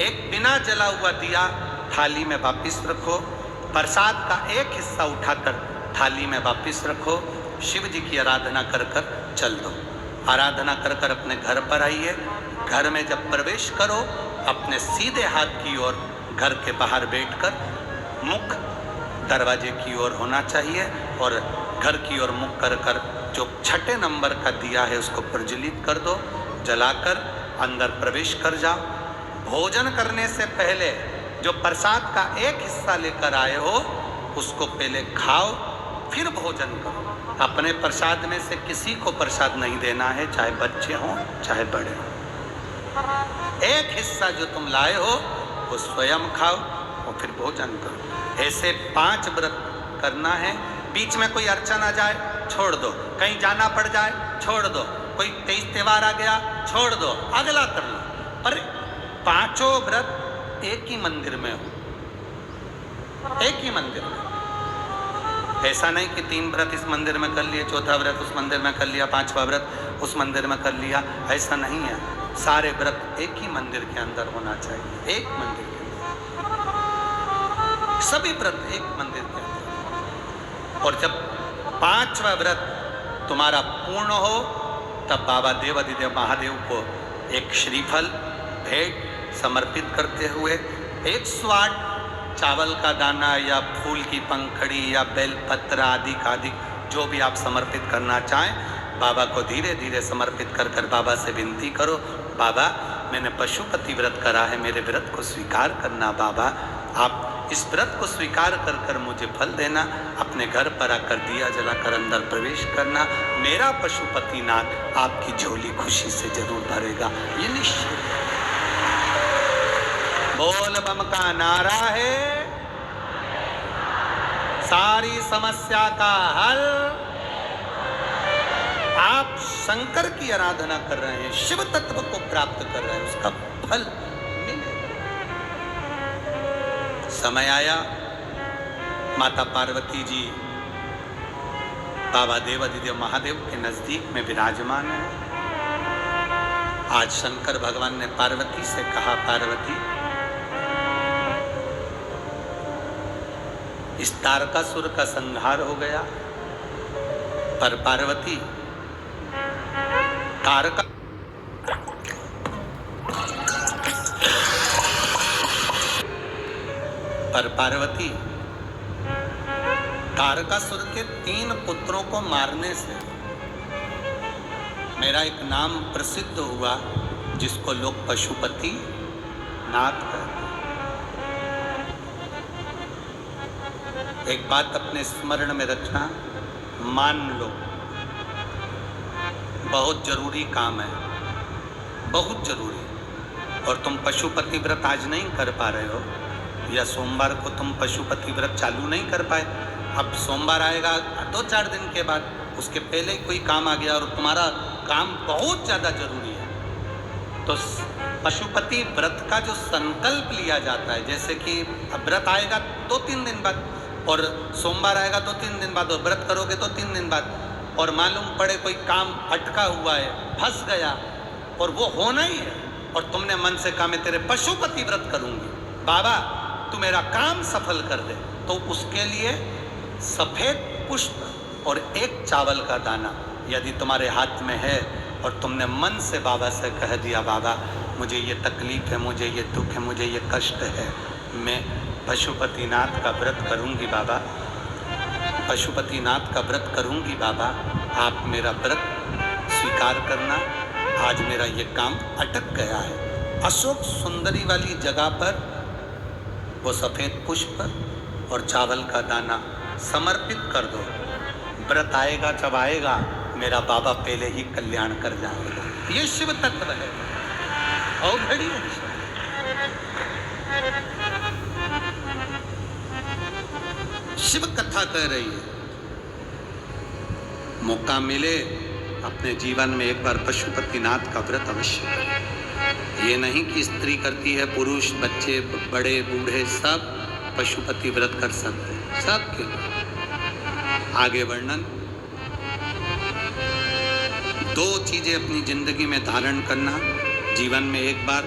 एक बिना जला हुआ दिया थाली में वापिस रखो। प्रसाद का एक हिस्सा उठाकर थाली में वापिस रखो। शिव जी की आराधना कर कर चल दो। आराधना कर कर अपने घर पर आइए। घर में जब प्रवेश करो, अपने सीधे हाथ की ओर घर के बाहर बैठकर मुख दरवाजे की ओर होना चाहिए और घर की ओर मुख कर कर जो 6 नंबर का दिया है उसको प्रज्वलित कर दो। जलाकर अंदर प्रवेश कर जाओ। भोजन करने से पहले जो प्रसाद का एक हिस्सा लेकर आए हो उसको पहले खाओ, फिर भोजन करो। अपने प्रसाद में से किसी को प्रसाद नहीं देना है, चाहे बच्चे हों चाहे बड़े हों। एक हिस्सा जो तुम लाए हो वो स्वयं खाओ और फिर भोजन करो। ऐसे 5 व्रत करना है। बीच में कोई अड़चन आ जाए छोड़ दो, कहीं जाना पड़ जाए छोड़ दो, कोई तेज त्योहार आ गया छोड़ दो, अगला कर लो। पर 5 व्रत एक ही मंदिर में हो, एक ही मंदिर में। ऐसा नहीं कि 3 व्रत इस मंदिर में कर लिए, 4था व्रत उस मंदिर में कर लिया, 5वां व्रत उस मंदिर में कर लिया, ऐसा नहीं है। सारे व्रत एक ही मंदिर के अंदर होना चाहिए, एक मंदिर के अंदर, सभी व्रत एक मंदिर के अंदर। और जब 5वां व्रत तुम्हारा पूर्ण हो तब बाबा देवाधिदेव महादेव को एक श्रीफल भेंट समर्पित करते हुए 108 चावल का दाना या फूल की पंखड़ी या बेलपत्र आदि आदि जो भी आप समर्पित करना चाहें, बाबा को धीरे धीरे समर्पित कर कर बाबा से विनती करो, बाबा मैंने पशुपति व्रत करा है, मेरे व्रत को स्वीकार करना। बाबा आप इस व्रत को स्वीकार कर कर मुझे फल देना। अपने घर पर आकर दिया जलाकर अंदर प्रवेश करना। मेरा पशुपति नाथ आपकी झोली खुशी से जरूर भरेगा, ये निश्चित। बोल बम का नारा है, सारी समस्या का हल। आप शंकर की आराधना कर रहे हैं, शिव तत्व को प्राप्त कर रहे हैं, उसका फल मिलेगा। माता पार्वती जी बाबा देवाधिदेव महादेव के नजदीक में विराजमान है। आज शंकर भगवान ने पार्वती से कहा, पार्वती इस तारकासुर का संहार हो गया, पर पार्वती तारकासुर के 3 पुत्रों को मारने से मेरा एक नाम प्रसिद्ध हुआ, जिसको लोग पशुपति नाथ कहते हैं। एक बात अपने स्मरण में रखना, मान लो बहुत जरूरी काम है, बहुत जरूरी, और तुम पशुपति व्रत आज नहीं कर पा रहे हो, या सोमवार को तुम पशुपति व्रत चालू नहीं कर पाए, अब सोमवार आएगा 2-4 दिन के बाद, उसके पहले ही कोई काम आ गया और तुम्हारा काम बहुत ज़्यादा जरूरी है, तो पशुपति व्रत का जो संकल्प लिया जाता है, जैसे कि व्रत आएगा 2-3 दिन बाद और सोमवार आएगा 2-3 दिन बाद और व्रत करोगे तो 3 दिन बाद, और मालूम पड़े कोई काम अटका हुआ है, फंस गया और वो होना ही है, और तुमने मन से कहा मैं तेरे पशुपति व्रत करूंगी, बाबा तू मेरा काम सफल कर दे, तो उसके लिए सफेद पुष्प और एक चावल का दाना यदि तुम्हारे हाथ में है और तुमने मन से बाबा से कह दिया, बाबा मुझे ये तकलीफ है, मुझे ये दुख है, मुझे ये कष्ट है, मैं पशुपतिनाथ का व्रत करूंगी बाबा, पशुपतिनाथ का व्रत करूंगी बाबा, आप मेरा व्रत स्वीकार करना, आज मेरा ये काम अटक गया है। अशोक सुंदरी वाली जगह पर वो सफेद पुष्प और चावल का दाना समर्पित कर दो, व्रत आएगा जब आएगा मेरा बाबा पहले ही कल्याण कर जाएगा। ये शिव तत्व है और घड़ी है। शिव कथा कह रही है, मौका मिले अपने जीवन में एक बार पशुपतिनाथ का व्रत अवश्य करें। ये नहीं कि स्त्री करती है, पुरुष, बच्चे, बड़े, बूढ़े सब पशुपति व्रत कर सकते हैं, सबके लिए। आगे वर्णन, 2 चीजें अपनी जिंदगी में धारण करना, जीवन में एक बार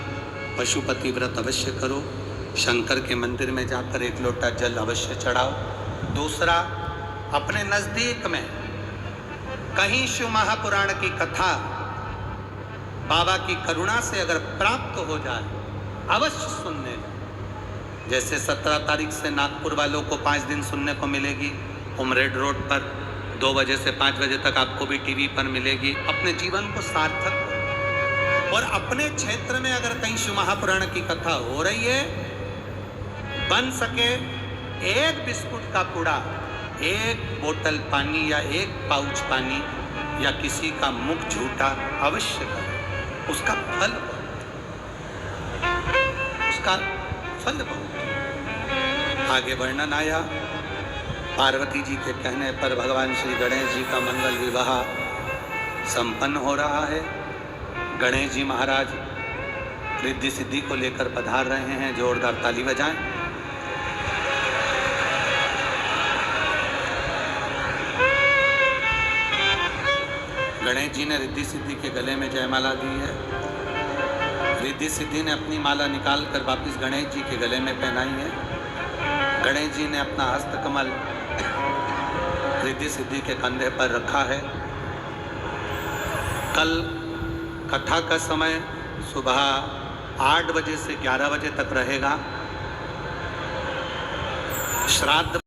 पशुपति व्रत अवश्य करो, शंकर के मंदिर में जाकर 1 लोटा जल अवश्य चढ़ाओ। दूसरा, अपने नजदीक में कहीं शिव महापुराण की कथा बाबा की करुणा से अगर प्राप्त हो जाए अवश्य सुनने जाए। जैसे 17 तारीख से नागपुर वालों को 5 दिन सुनने को मिलेगी, उमरेड रोड पर 2 बजे से 5 बजे तक आपको भी टीवी पर मिलेगी। अपने जीवन को सार्थक करो। और अपने क्षेत्र में अगर कहीं शिव महापुराण की कथा हो रही है, बन सके 1 बिस्कुट का पुड़ा, 1 बोतल पानी या 1 पाउच पानी या किसी का मुख झूठा अवश्य करें, उसका फल बहुत। आगे वर्णन आया, पार्वती जी के कहने पर भगवान श्री गणेश जी का मंगल विवाह संपन्न हो रहा है। गणेश जी महाराज रिद्धि सिद्धि को लेकर पधार रहे हैं, जोरदार ताली बजाएं। गणेश जी ने रिद्धि सिद्धि के गले में जयमाला दी है। रिद्धि सिद्धि ने अपनी माला निकालकर वापिस गणेश जी के गले में पहनाई है। गणेश जी ने अपना हस्त कमल रिद्धि सिद्धि के कंधे पर रखा है। कल कथा का समय सुबह 8 बजे से 11 बजे तक रहेगा। श्राद्ध